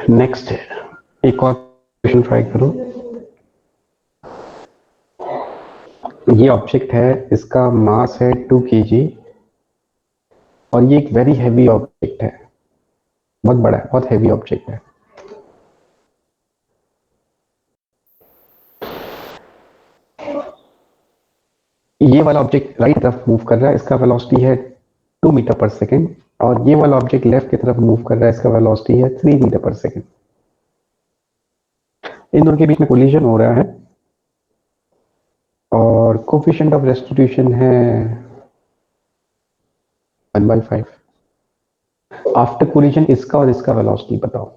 नेक्स्ट एक और क्वेश्चन ट्राई करो। ये ऑब्जेक्ट है, इसका मास है 2 kg और ये एक वेरी हैवी ऑब्जेक्ट है, बहुत बड़ा है, बहुत हैवी ऑब्जेक्ट है। ये वाला ऑब्जेक्ट राइट तरफ मूव कर रहा है, इसका वेलोसिटी है 2 मीटर पर सेकेंड, और ये वाला ऑब्जेक्ट लेफ्ट की तरफ मूव कर रहा है, इसका वेलोसिटी है 3 मीटर पर सेकेंड। इन दोनों के बीच में कोलिजन हो रहा है और कोफिशिएंट ऑफ रेस्टिट्यूशन है 1/5। आफ्टर कोलिजन इसका और इसका वेलोसिटी बताओ।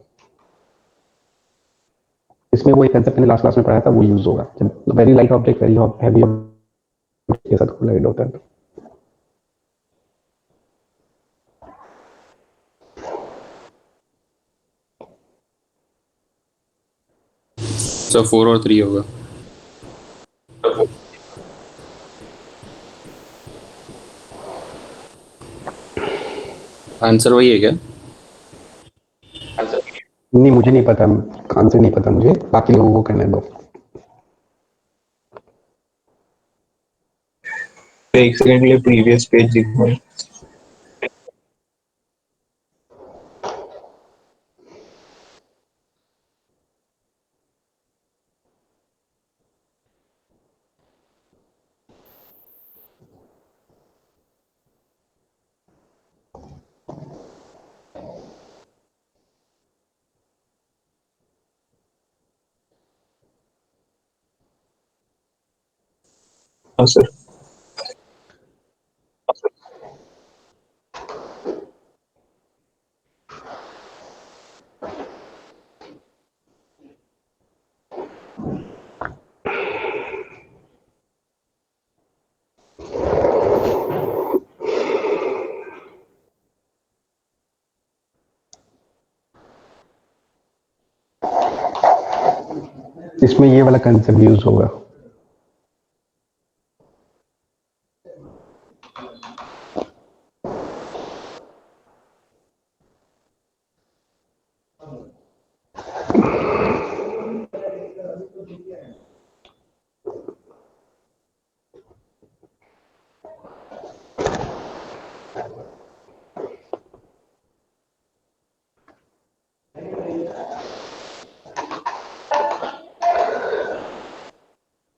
इसमें वो एक कंसेप्ट मैंने लास्ट क्लास में पढ़ाया था, वो यूज होगा जब very light object very heavy object के साथ कोलाइड होता है। तो 4 और 3 होगा। आंसर वही है क्या? नहीं, मुझे नहीं पता, आंसर नहीं पता मुझे, बाकी लोगों को करने दो। एक सेकंड के लिए प्रीवियस पेज देखो। हाँ सर। इसमें ये वाला कंसेप्ट यूज होगा।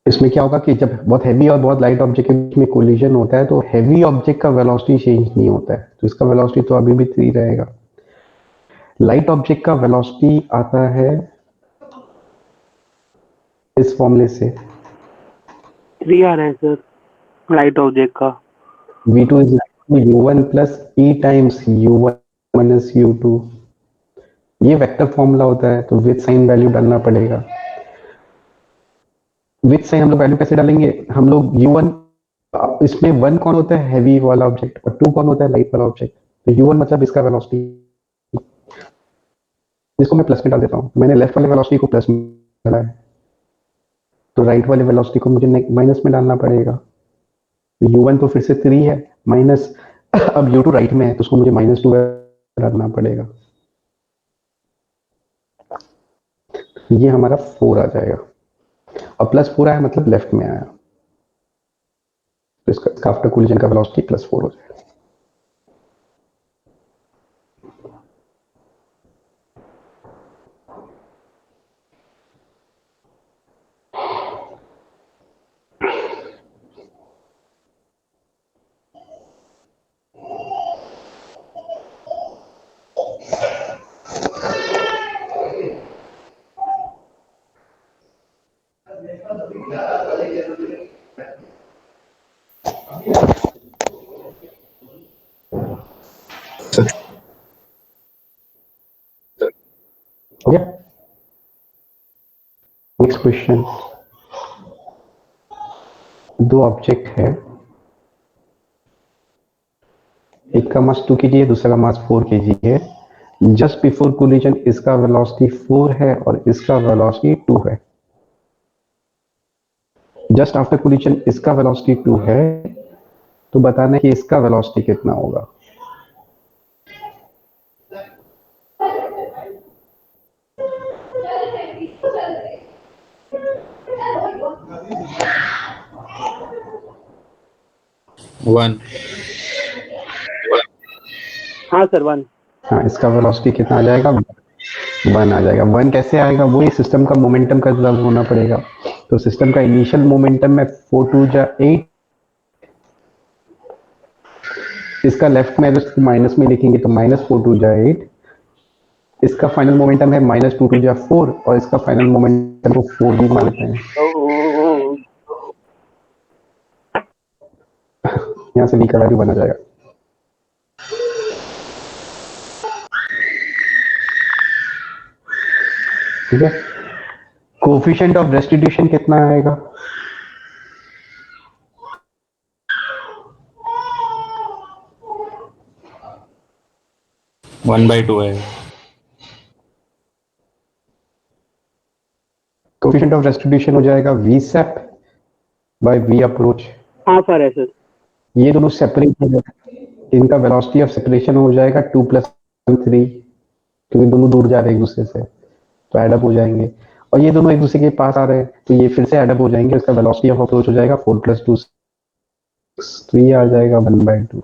इसमें क्या होगा कि जब बहुत हैवी और बहुत लाइट ऑब्जेक्ट के बीच में कोलिजन होता है तो हैवी ऑब्जेक्ट का वेलोसिटी चेंज नहीं होता है, तो इसका वेलोसिटी तो अभी भी 3 रहेगा। लाइट ऑब्जेक्ट का वेलोसिटी आता है इस फॉर्मूले से 3 आ रहा है सर लाइट ऑब्जेक्ट का। V2 is equal to U1 plus E times U1 minus U2। ये वेक्टर फॉर्मूला होता है, तो विथ साइन वैल्यू डालना पड़ेगा। विथ साइन हम लोग वैल्यू कैसे डालेंगे? हम लोग U1, इसमें 1 कौन होता है? हैवी वाला ऑब्जेक्ट, और 2 कौन होता है? लाइट वाला ऑब्जेक्ट। तो U1 मतलब इसका वेलोसिटी, जिसको मैं प्लस में डाल देता हूँ। मैंने लेफ्ट वाले वेलोसिटी को प्लस में डाला है, तो राइट वाले वेलोसिटी को मुझे माइनस में डालना पड़ेगा। U1 तो फिर से 3 है, माइनस अब U2 राइट में है, तो उसको मुझे -2 डालना पड़ेगा। ये हमारा 4 आ जाएगा, और +4 आया मतलब लेफ्ट में आया, तो इसका आफ्टर कोलिजन का वेलोसिटी +4 हो जाएगा। हो गया? Next question. दो ऑब्जेक्ट है, एक का मास 2 kg है, दूसरा का मास 4 kg है। जस्ट बिफोर कोलिजन इसका वेलोसिटी 4 है और इसका वेलोसिटी 2 है। जस्ट आफ्टर कोलिजन इसका वेलोसिटी 2 है, तो बताना है कि इसका वेलोसिटी कितना होगा। वन। हाँ सर 1। हाँ, इसका वेलोसिटी कितना आ जाएगा? 1 आ जाएगा। 1 कैसे आएगा? वही सिस्टम का मोमेंटम का रिजल्ट होना पड़ेगा। तो सिस्टम का इनिशियल मोमेंटम में 4 2 जा 8, इसका लेफ्ट में अगर माइनस में लिखेंगे तो -4 2 जा 8, इसका फाइनल मोमेंटम है -2 2 जा 4, और इसका फाइनल मोमेंटम को 4 भी मानते हैं। यहाँ से v का वैल्यू बना जाएगा। ठीक है, कोफिशिएंट ऑफ रेस्टिट्यूशन कितना आएगा? वन बाई टू है। कोफिशिएंट ऑफ रेस्टिट्यूशन हो जाएगा v सेप बाय v अप्रोच। हाँ सर है सर। ये दोनों सेपरेट हो जाएगा, इनका वेलोसिटी ऑफ सेपरेशन हो जाएगा 2 + 3, क्योंकि दोनों दूर जा रहे हैं एक दूसरे से, तो एडअप हो जाएंगे। और ये दोनों एक दूसरे के पास आ रहे हैं, तो ये फिर से एडअप हो जाएंगे। इसका वेलोसिटी ऑफ अप्रोच हो जाएगा 4 + 2 6, तो ये आ जाएगा 1/2।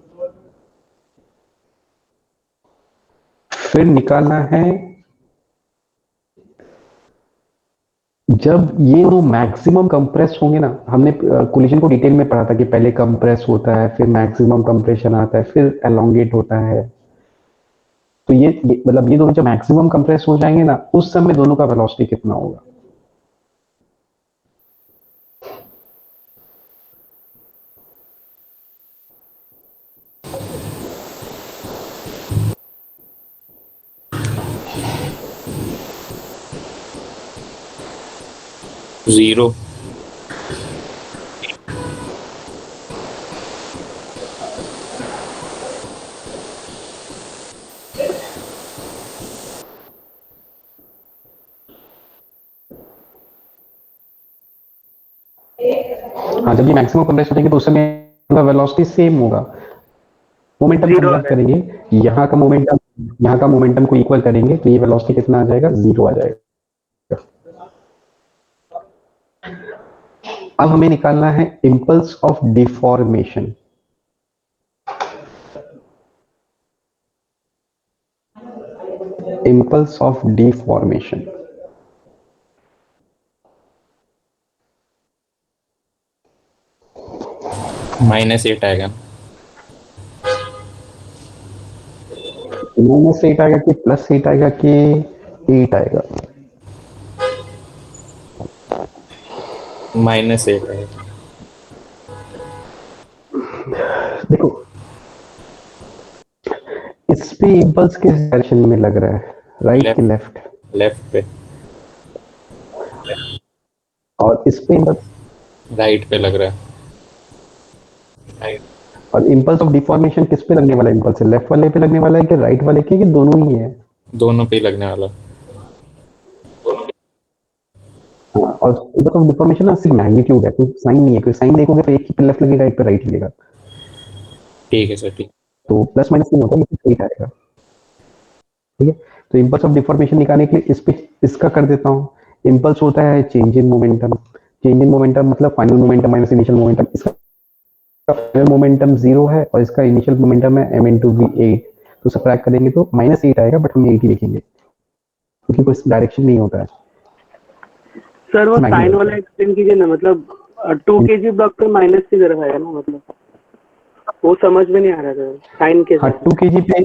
फिर निकालना है, जब ये दोनों मैक्सिमम कंप्रेस होंगे ना, हमने कोलिजन को डिटेल में पढ़ा था कि पहले कंप्रेस होता है, फिर मैक्सिमम कंप्रेशन आता है, फिर एलोंगेट होता है। तो ये मतलब ये दोनों जब मैक्सिमम कंप्रेस हो जाएंगे ना, उस समय दोनों का वेलोसिटी कितना होगा? जीरो। हाँ, जब ये मैक्सिमम कंप्रेस हो जाएंगे तो उस समय वेलोसिटी सेम होगा। मोमेंटम Zero कंसिडर करेंगे, यहाँ का मोमेंटम को इक्वल करेंगे, तो ये वेलोसिटी कितना आ जाएगा? 0 आ जाएगा। अब हमें निकालना है impulse of deformation. Impulse of deformation -8 आएगा। -8 आएगा कि +8 आएगा कि 8 आएगा? -8 है। देखो इस पे इम्पल्स किस डायरेक्शन में लग रहा है, राइट कि लेफ्ट? लेफ्ट पे। और इस पे राइट पे लग रहा है। और इम्पल्स ऑफ डिफॉर्मेशन किस पे लगने वाला है? इम्पल्स लेफ्ट वाले पे लगने वाला है कि राइट वाले के, कि दोनों ही है? दोनों पे ही लगने वाला। और इम्पल्स ऑफ डिफॉर्मेशन ना सिर्फ मैग्नीट्यूड है, कोई साइन नहीं है। कोई साइन देखोगे तो एक ही पे लेफ्ट लगेगा, एक पे राइट लगेगा। ठीक है सर, ठीक। तो प्लस माइनस नहीं होता, ये सही आएगा। ठीक है, तो इम्पल्स ऑफ डिफॉर्मेशन निकालने के लिए इस पे इसका कर देता हूँ। इम्पल्स होता है change in momentum. Change in momentum मतलब final momentum minus initial momentum. इसका फाइनल मोमेंटम 0 है और इसका इनिशियल मोमेंटम है m इंटू वी 8। तो सबट्रैक्ट करेंगे तो -8 आएगा, बट हम 8 ही लिखेंगे क्योंकि कोई डायरेक्शन नहीं होता है। सर वो साइन वाला एक्सप्लेन कीजिए ना, मतलब 2 kg ब्लॉक पे माइनस की तरफ आएगा ना, मतलब वो समझ में नहीं आ रहा था साइन के हाँ, साथ। 2 kg पे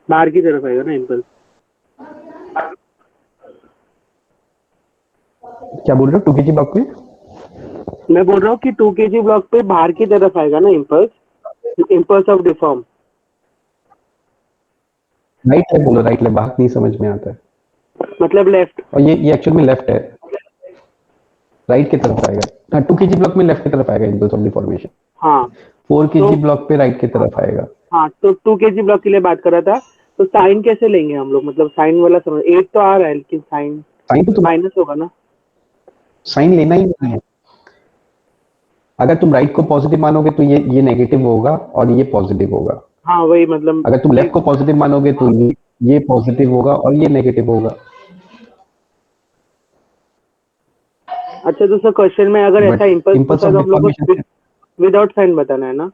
बाहर की तरफ आएगा ना इम्पल्स। क्या बोल रहे हो? 2 kg ब्लॉक पे मैं बोल रहा हूँ कि 2 kg ब्लॉक पे बाहर की तरफ आएगा ना impulse, impulse of deform. Right है, बोलो राइट है, बाहर नहीं समझ में आता है। मतलब लेफ्ट। और ये एक्चुअल में लेफ्ट है, राइट की तरफ आएगा। हाँ, 2 kg ब्लॉक में लेफ्ट की तरफ आएगा इम्पल्स ऑफ डिफॉर्मेशन। हाँ 4 kg तो ब्लॉक पे राइट की तरफ आएगा। हाँ, तो 2 kg ब्लॉक के लिए बात कर रहा था। तो साइन कैसे लेंगे हम लोग, मतलब साइन वाला समझ 8 तो आ रहा है, लेकिन साइन साइन तो तुम माइनस होगा ना। साइन लेना ही नहीं है। अगर तुम राइट को पॉजिटिव मानोगे तो ये नेगेटिव होगा और ये पॉजिटिव होगा। हाँ वही मतलब। अगर तुम लेफ्ट को पॉजिटिव मानोगे तो ये पॉजिटिव होगा और ये नेगेटिव होगा। अच्छा तो सर क्वेश्चन में अगर बट ऐसा इम्पल्स इम्पल्स पूछा ऑफ तो हम लोग को डिफॉर्मेशन विदाउट साइन बताना है ना।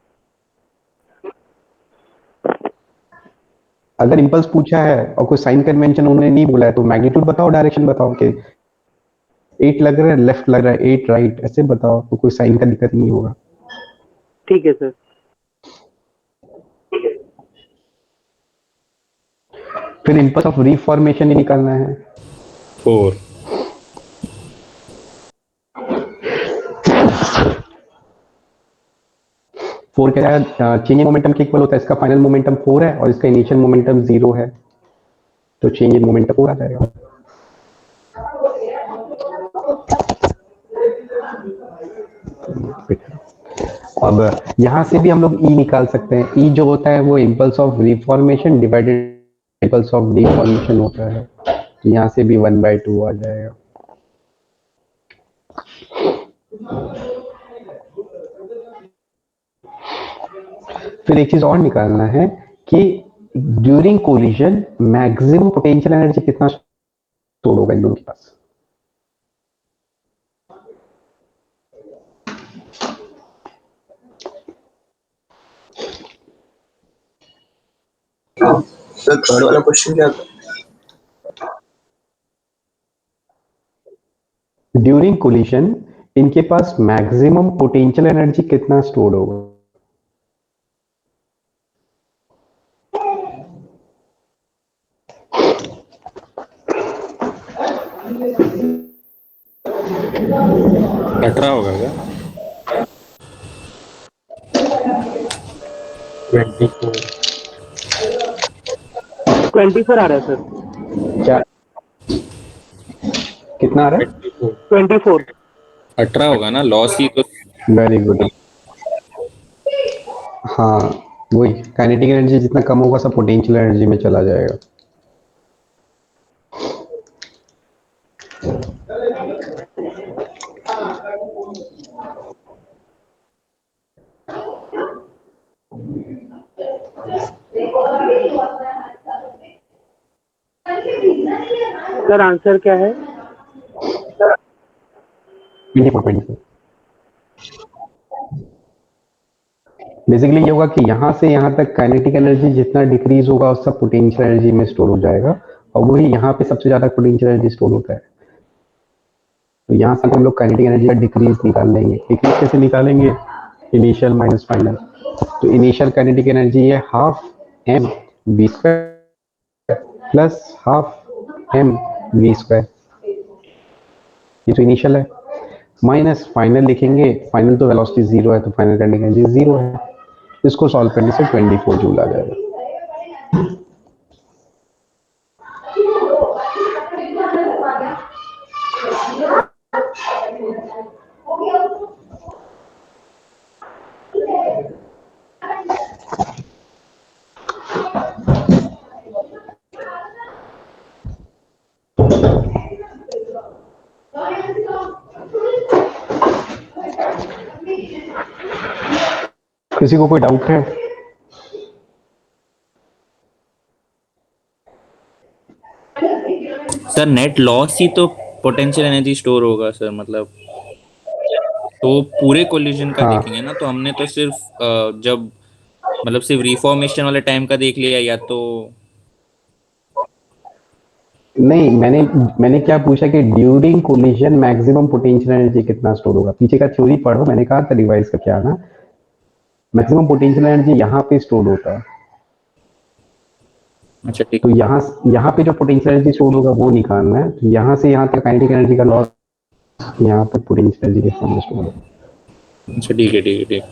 अगर इम्पल्स पूछा है और कोई साइन कन्वेंशन उन्होंने नहीं बोला है तो मैग्नीट्यूड बताओ, डायरेक्शन बताओ कि 8 लग रहा है लेफ्ट, लग रहा है 8 राइट, ऐसे बताओ तो कोई साइन का दिक्कत नहीं होगा। ठीक है सर। फिर इम्पल्स ऑफ रिफॉर्मेशन ही निकालना है। 4। 4 क्या है? चेंज इन मोमेंटम के इक्वल होता है। इसका फाइनल मोमेंटम 4 है और इसका इनिशियल मोमेंटम 0 है, तो चेंज इन मोमेंटम 4 आ जाएगा। अब यहां से भी हम लोग ई निकाल सकते हैं। ई जो होता है वो impulse of reformation divided impulse of deformation होता है। तो यहां से भी 1/2 आ जाएगा। फिर एक चीज और निकालना है कि during collision maximum potential energy कितना स्टोर होगा इन दोनों के पास। सर थर्ड वाला क्वेश्चन क्या था? ड्यूरिंग कोलिजन इनके पास मैक्सिमम पोटेंशियल एनर्जी कितना स्टोर होगा। कट रहा होगा क्या? 24 आ रहा है सर। क्या कितना आ रहा है? 24। 18 होगा ना, लॉस ही तो। Very good. हाँ वही, काइनेटिक एनर्जी जितना कम होगा सब पोटेंशियल एनर्जी में चला जाएगा। सर आंसर क्या है? 24। बेसिकली ये होगा कि यहाँ से यहाँ तक काइनेटिक एनर्जी जितना डिक्रीज होगा उस सब पोटेंशियल एनर्जी में स्टोर हो जाएगा, और वही यहाँ पे सबसे ज्यादा पोटेंशियल एनर्जी स्टोर होता है। तो यहाँ से हम लोग काइनेटिक एनर्जी का डिक्रीज निकाल लेंगे। डिक्रीज कैसे निकालेंगे? Initial minus final. तो इनिशियल काइनेटिक एनर्जी है 12 m v², plus half m v square, ये तो इनिशियल है, माइनस फाइनल लिखेंगे, फाइनल तो वेलोसिटी जीरो है तो फाइनल करने का एनर्जी जीरो है, इसको सॉल्व करने से 24 जूल आ जाएगा। किसी को कोई डाउट है? सर नेट लॉस ही तो पोटेंशियल एनर्जी स्टोर होगा सर, मतलब तो पूरे कोलिजन का हाँ। देखेंगे ना, तो हमने तो सिर्फ जब मतलब सिर्फ रिफॉर्मेशन वाले टाइम का देख लिया, या तो नहीं, मैंने क्या पूछा कि during collision maximum potential energy कितना स्टोर होगा, पीछे का थ्योरी पढ़ो, मैंने कहा था रिवाइज का क्या ना, मैक्सिमम पोटेंशियल एनर्जी यहाँ पे स्टोर होता है, अच्छा ठीक तो यहाँ पे जो पोटेंशियल एनर्जी स्टोर होगा वो निकालना है, तो यहाँ से यहाँ तक काइनेटिक एनर्जी का लॉस यहाँ पर पोटेंशियल एनर्जी के फॉर्म में स्टोर होगा। अच्छा ठीक है ठीक है ठीक।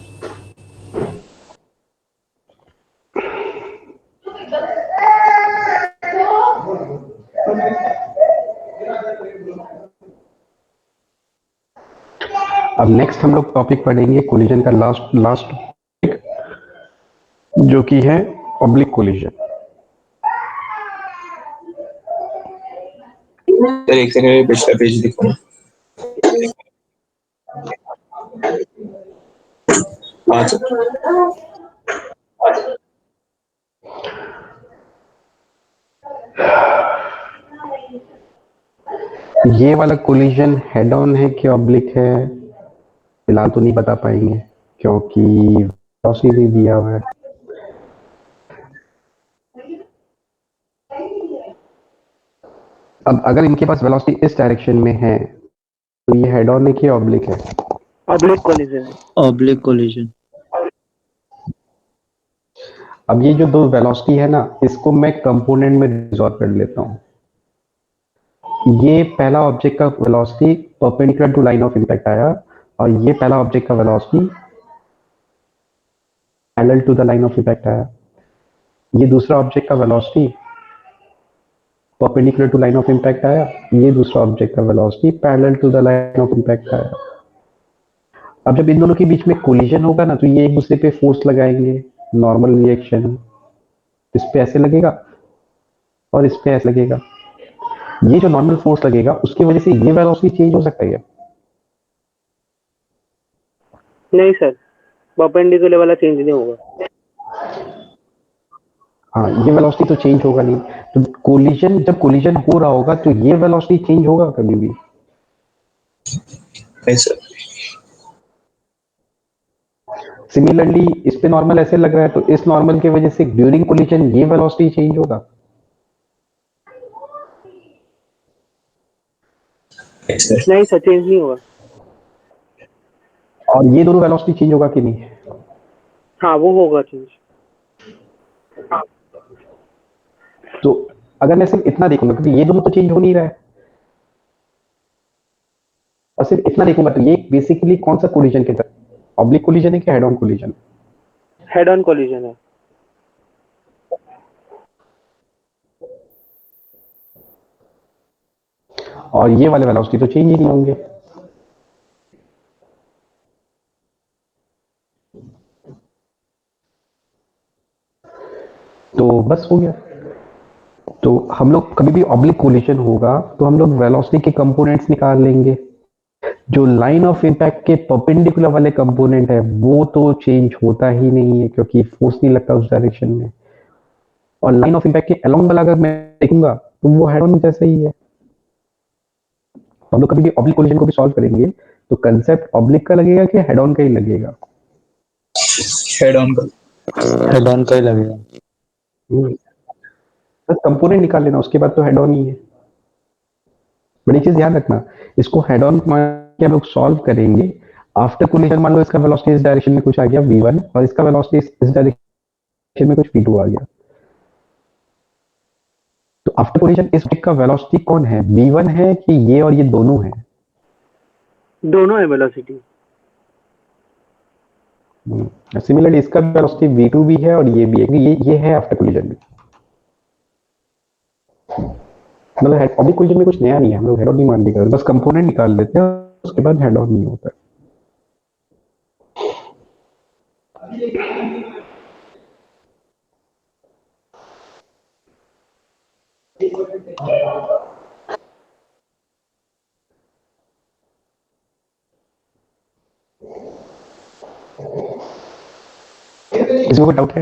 अब नेक्स्ट हम लोग टॉपिक पढ़ेंगे कोलिजन का लास्ट टॉपिक, जो कि है ऑब्लिक कोलिजन। सर एक सेकंड पिछला पेज दिखाओ। हाँ सर। ये वाला कोलिजन हेड ऑन है कि ऑब्लिक है, फिलहाल तो नहीं बता पाएंगे क्योंकि वेलोसिटी नहीं दिया हुआ है। अब अगर इनके पास वेलोसिटी इस डायरेक्शन में है तो ये हेड ऑन है कि ऑब्लिक है? ऑब्लिक कोलिजन है। Oblique collision. अब ये जो दो वेलोसिटी है ना, इसको मैं कंपोनेंट में रिजॉल्व कर लेता हूँ। ये पहला ऑब्जेक्ट का velocity perpendicular to line of impact आया, और ये पहला ऑब्जेक्ट का velocity parallel to the line of impact आया। ये दूसरा ऑब्जेक्ट का velocity perpendicular to line of impact आया, ये दूसरा ऑब्जेक्ट का velocity parallel to the line of impact आया। अब जब इन दोनों के बीच में कोलिजन होगा ना, तो ये एक दूसरे पे फोर्स लगाएंगे, नॉर्मल रिएक्शन, इस पे ऐसे लगेगा और इस पे ऐसे लगेगा। ये जो नॉर्मल फोर्स लगेगा उसकी वजह से ये वेलोसिटी चेंज हो सकता है क्या? नहीं सर, परपेंडिकुलर वाला चेंज नहीं होगा। हाँ, ये वेलोसिटी तो चेंज होगा नहीं, तो कोलिजन जब कोलिजन हो रहा होगा तो ये वेलोसिटी चेंज होगा कभी भी? नहीं सर। सिमिलरली इस पे नॉर्मल ऐसे लग रहा है, तो इस नॉर्मल की वजह से ड्यूरिंग कोलिजन ये वेलोसिटी चेंज होगा? नहीं सर, चेंज नहीं होगा। और ये दोनों वेलोसिटी चेंज होगा कि नहीं? हाँ, वो होगा चेंज। तो अगर मैं सिर्फ इतना देखूंगा, क्योंकि ये दोनों तो चेंज हो नहीं रहा है, और सिर्फ इतना देखूंगा, तो ये बेसिकली कौन सा कोलिजन के तरह, ऑब्लिक कोलिजन है कि head on collision? Head on collision है। और ये वाले वेलोसिटी तो चेंज ही नहीं होंगे। तो बस हो गया। तो हम लोग कभी भी ऑब्लिक कोलिजन होगा तो हम लोग वेलोसिटी के कंपोनेंट्स निकाल लेंगे। जो लाइन ऑफ इंपैक्ट के परपेंडिकुलर वाले कंपोनेंट है वो तो चेंज होता ही नहीं है, क्योंकि फोर्स नहीं लगता उस डायरेक्शन में। और लाइन ऑफ इंपैक्ट के अलोंग वाला अगर मैं देखूंगा तो वो हेड ऑन जैसा ही है। हम लोग कभी भी ऑब्लिक कोलिजन को भी सॉल्व करेंगे तो कंसेप्ट ऑब्लिक का लगेगा कि हेड ऑन का ही लगेगा? हेड ऑन का। हेड ऑन का ही लगेगा। बस कंपोनेंट निकाल लेना, उसके बाद तो हेड ऑन ही है। बड़ी चीज ध्यान रखना, इसको हेड ऑन के हम लोग सॉल्व करेंगे आफ्टर कोलिजन। मान लो इसका वेलोसिटी इस डायरेक्शन में कुछ आ गया v1 और इसका वेलोसिटी इस डायरेक्शन में कुछ v2 आ गया, तो आफ्टर कोलिजन इस ऑब्जेक्ट का वेलोसिटी कौन है, v1 है कि ये और ये दोनों है? दोनों है वेलोसिटी। सिमिलरली इसका वेलोसिटी v2 भी है और ये भी है, क्योंकि ये है आफ्टर कोलिजन भी। मतलब अभी कोलिजन में कुछ नया नहीं है, हम लोग हेड ऑन नहीं मान लेते, बस कंपोनेंट निकाल लेते हैं, उसके बाद हेड ऑन नहीं होता है। इसमें कोई डाउट है?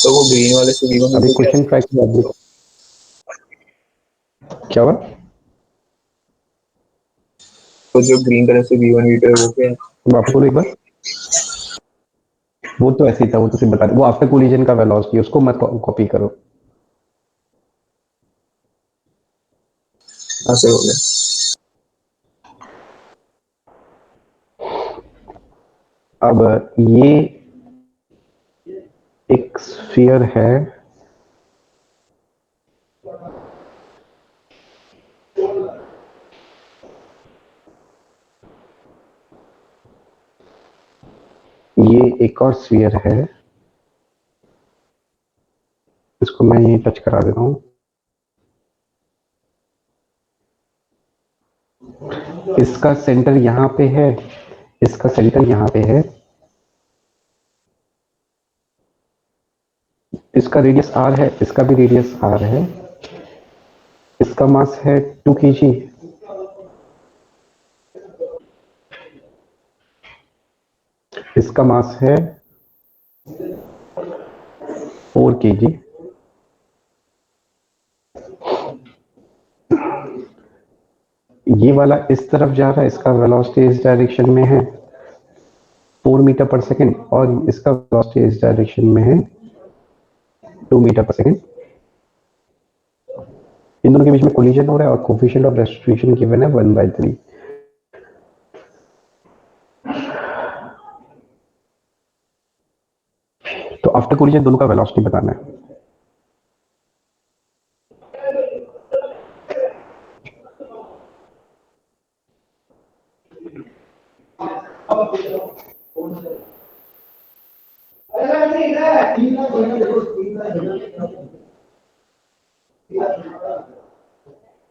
तो वो ग्रीन वाले से V1 अभी को क्या क्वेश्चन ट्रैक क्या हुआ? तो जो ग्रीन कलर से V1 V2 है वो क्या है? वापस बोलो एक बार। वो तो ऐसे ही था, वो तो सिर्फ बता, वो आफ्टर कोलिजन का वेलोसिटी, उसको मत कॉपी करो। हाँ सही हो गया। अब ये एक स्फीयर है, ये एक और स्फीयर है, इसको मैं यहीं टच करा देता हूँ। इसका सेंटर यहाँ पे है, इसका सेंटर यहाँ पे है, इसका रेडियस r है, इसका भी रेडियस r है, इसका मास है 2 kg, इसका मास है 4 kg। ये वाला इस तरफ जा रहा है, इसका वेलोसिटी इस डायरेक्शन में है 4 मीटर पर सेकंड, और इसका वेलोसिटी इस डायरेक्शन में है 2 मीटर पर सेकंड। इन दोनों के बीच में कोलिजन हो रहा है और कोफिशिएंट ऑफ रेस्ट्रिक्शन गिवन है 1/3। तो आफ्टर कोलिजन दोनों का वेलोसिटी बताना है।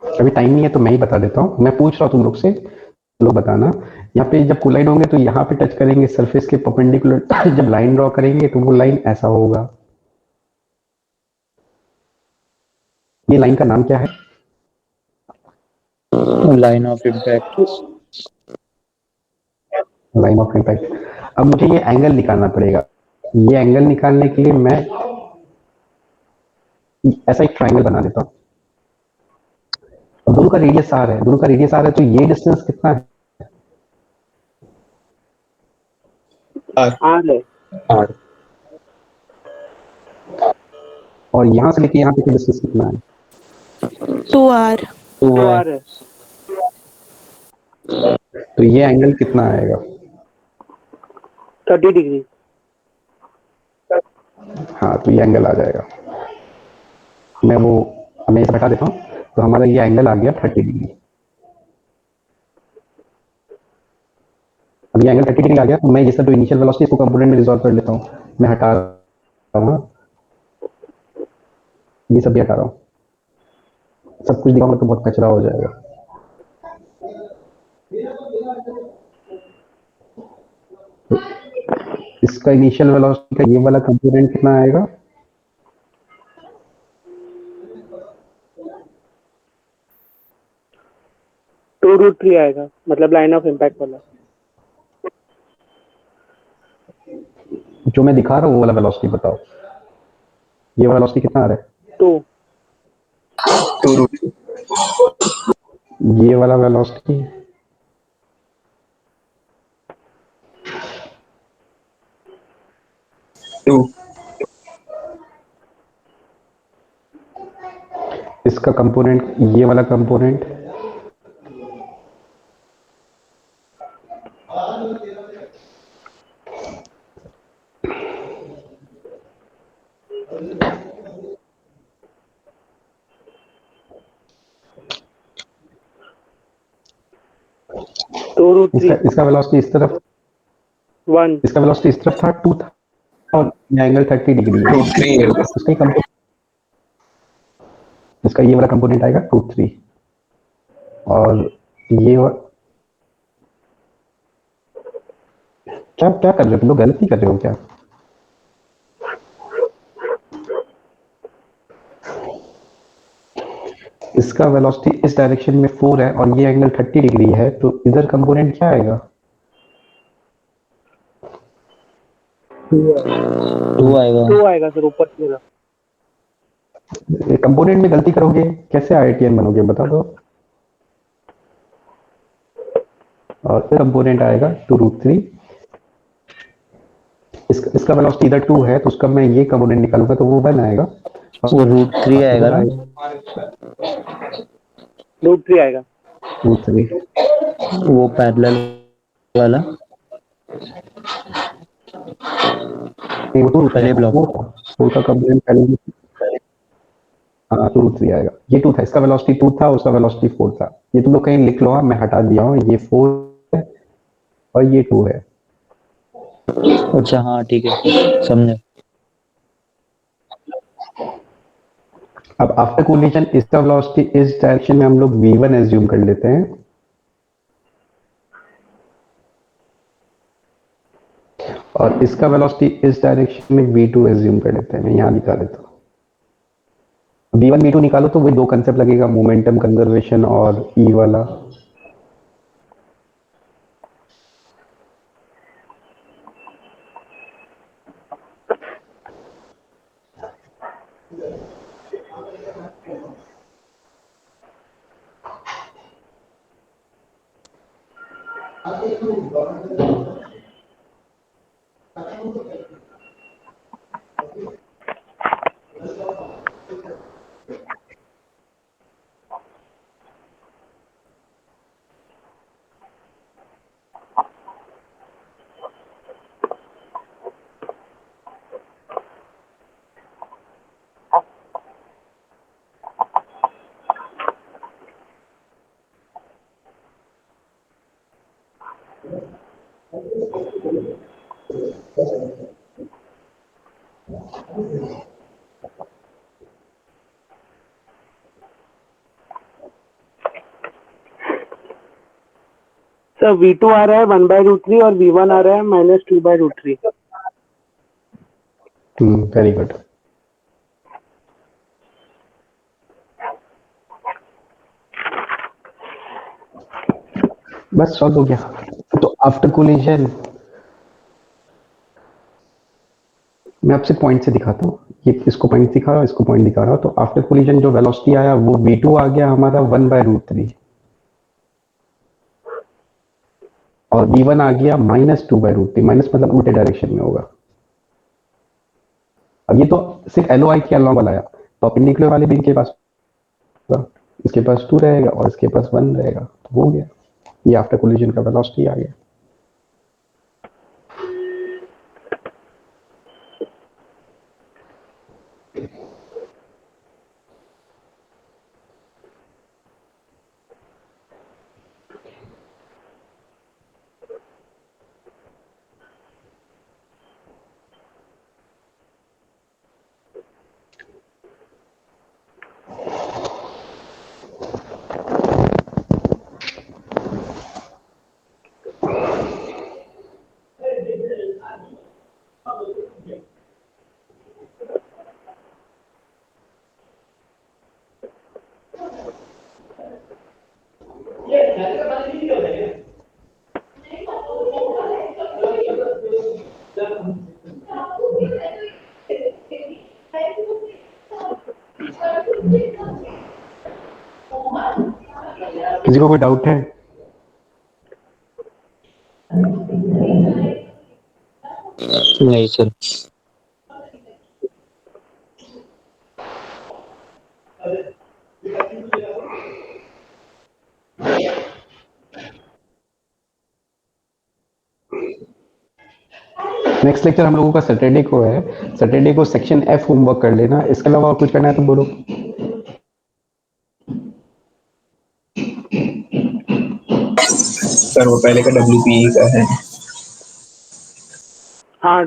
अभी टाइम नहीं है तो मैं ही बता देता हूँ, मैं पूछ रहा हूँ तुम लोग से, तुम लोग बताना। यहाँ पे जब कोलाइड होंगे तो यहाँ पे टच करेंगे सरफेस के परपेंडिकुलर, जब लाइन ड्रॉ करेंगे तो वो लाइन ऐसा होगा। ये लाइन का नाम क्या है? Line of impact. Line of impact. अब मुझे ये एंगल निकालना पड़ेगा, ये एंगल निकालने के लिए मैं ऐसा एक ट्राइंगल बना देता हूँ। अब दोनों का रेडियस आर है, दोनों का रेडियस आर है, तो ये डिस्टेंस कितना है? आर है। R और यहाँ से लेके यहाँ तक डिस्टेंस कितना है? 2R। तो आर है। तो ये एंगल कितना आएगा? 30 डिग्री। हाँ, तो ये एंगल आ जाएगा। मैं इसे हटा देता हूँ, तो हमारा ये एंगल आ गया 30 डिग्री। अब ये एंगल 30 डिग्री आ गया, तो मैं ये सब जो इनिशियल वेलोसिटी इसको कंपोनेंट में रिजॉल्व कर लेता हूँ। मैं हटा रहा हूँ, ये सब भी हटा रहा हूँ, सब कुछ दिखाऊंगा तो बहुत कचरा हो जाएगा। तो इसका इनिशियल वेलोसिटी का ये वाला कंपोनेंट कितना आएगा? टू रूट थ्री आएगा, मतलब लाइन ऑफ इम्पैक्ट वाला। जो मैं दिखा रहा हूँ वो वाला वेलोसिटी बताओ, ये वाला वेलोसिटी कितना आ रहा है? 2। 2 root 3 ये वाला वेलोसिटी,2 इसका कंपोनेंट, ये वाला कंपोनेंट, 2 रूट 3 इसका वेलोसिटी इस तरफ 1 इसका वेलोसिटी इस तरफ था 2 था और ये एंगल 30 डिग्री है। 2-3 है बस। इसका ये वाला कंपोनेंट आएगा 2-3 और ये क्या क्या कर रहे हो तुम लोग? गलती कर रहे हो क्या? इसका वेलोसिटी इस डायरेक्शन में 4 है और ये एंगल 30 डिग्री है, तो इधर कंपोनेंट क्या आएगा? 2 आएगा। 2 आएगा सर ऊपर की तरफ। कंपोनेंट में गलती करोगे कैसे आईआईटीएन बनोगे बता दो। और कंपोनेंट आएगा 2√3। इसका वेलोसिटी इधर 2 है तो उसका मैं ये कंपोनेंट निकालूंगा तो वो 1 आएगा। वो √3 आएगा ना। रूट 3 आएगा। √3 वो पैरेलल वाला नहीं, वो तो पहले ब्लॉक। फोर का कंपोनेंट पहले हाँ 2√3 आएगा। ये 2 था, इसका वेलोसिटी 2 था, उसका वेलोसिटी 4 था। ये तुम लोग कहीं लिख लो, मैं हटा दिया हूँ। ये 4 है और ये 2 है। अच्छा हाँ ठीक है समझे। अब आफ्टर कोलिजन इसका वेलोसिटी इस डायरेक्शन में हम लोग v1 एज्यूम कर लेते हैं और इसका वेलोसिटी इस डायरेक्शन में v2 एज्यूम कर लेते हैं। मैं यहाँ दिखा देता हूँ। v1 v2 निकालो तो वही दो कंसेप्ट लगेगा, मोमेंटम कंजर्वेशन और e वाला। सर V2 आ रहा है 1/√3 और V1 आ रहा है -2/√3। Very good. बस सॉल्व हो गया। तो आफ्टर कोलिजन मैं आपसे पॉइंट से दिखाता हूँ। ये इसको पॉइंट दिखा रहा हूँ, इसको पॉइंट दिखा रहा हूँ। तो आफ्टर कोलिजन जो वेलोसिटी आया वो v2 आ गया हमारा 1/√3 और v1 आ गया -2/√3। माइनस मतलब उल्टे डायरेक्शन में होगा। अब ये तो सिर्फ एलओआई के अलावा वाला आया, तो परपेंडिकुलर वाले भी इनके पास होगा। इसके पास 2 रहेगा और इसके पास 1 रहेगा, तो हो गया। ये आफ्टर कोलिजन का वेलोसिटी आ गया। किसी को कोई डाउट है? नहीं सर। नेक्स्ट लेक्चर हम लोगों का सैटरडे को है। सैटरडे को सेक्शन एफ होमवर्क कर लेना। इसके अलावा और कुछ करना है तो बोलो। सर वो पहले का WPE का है। हाँ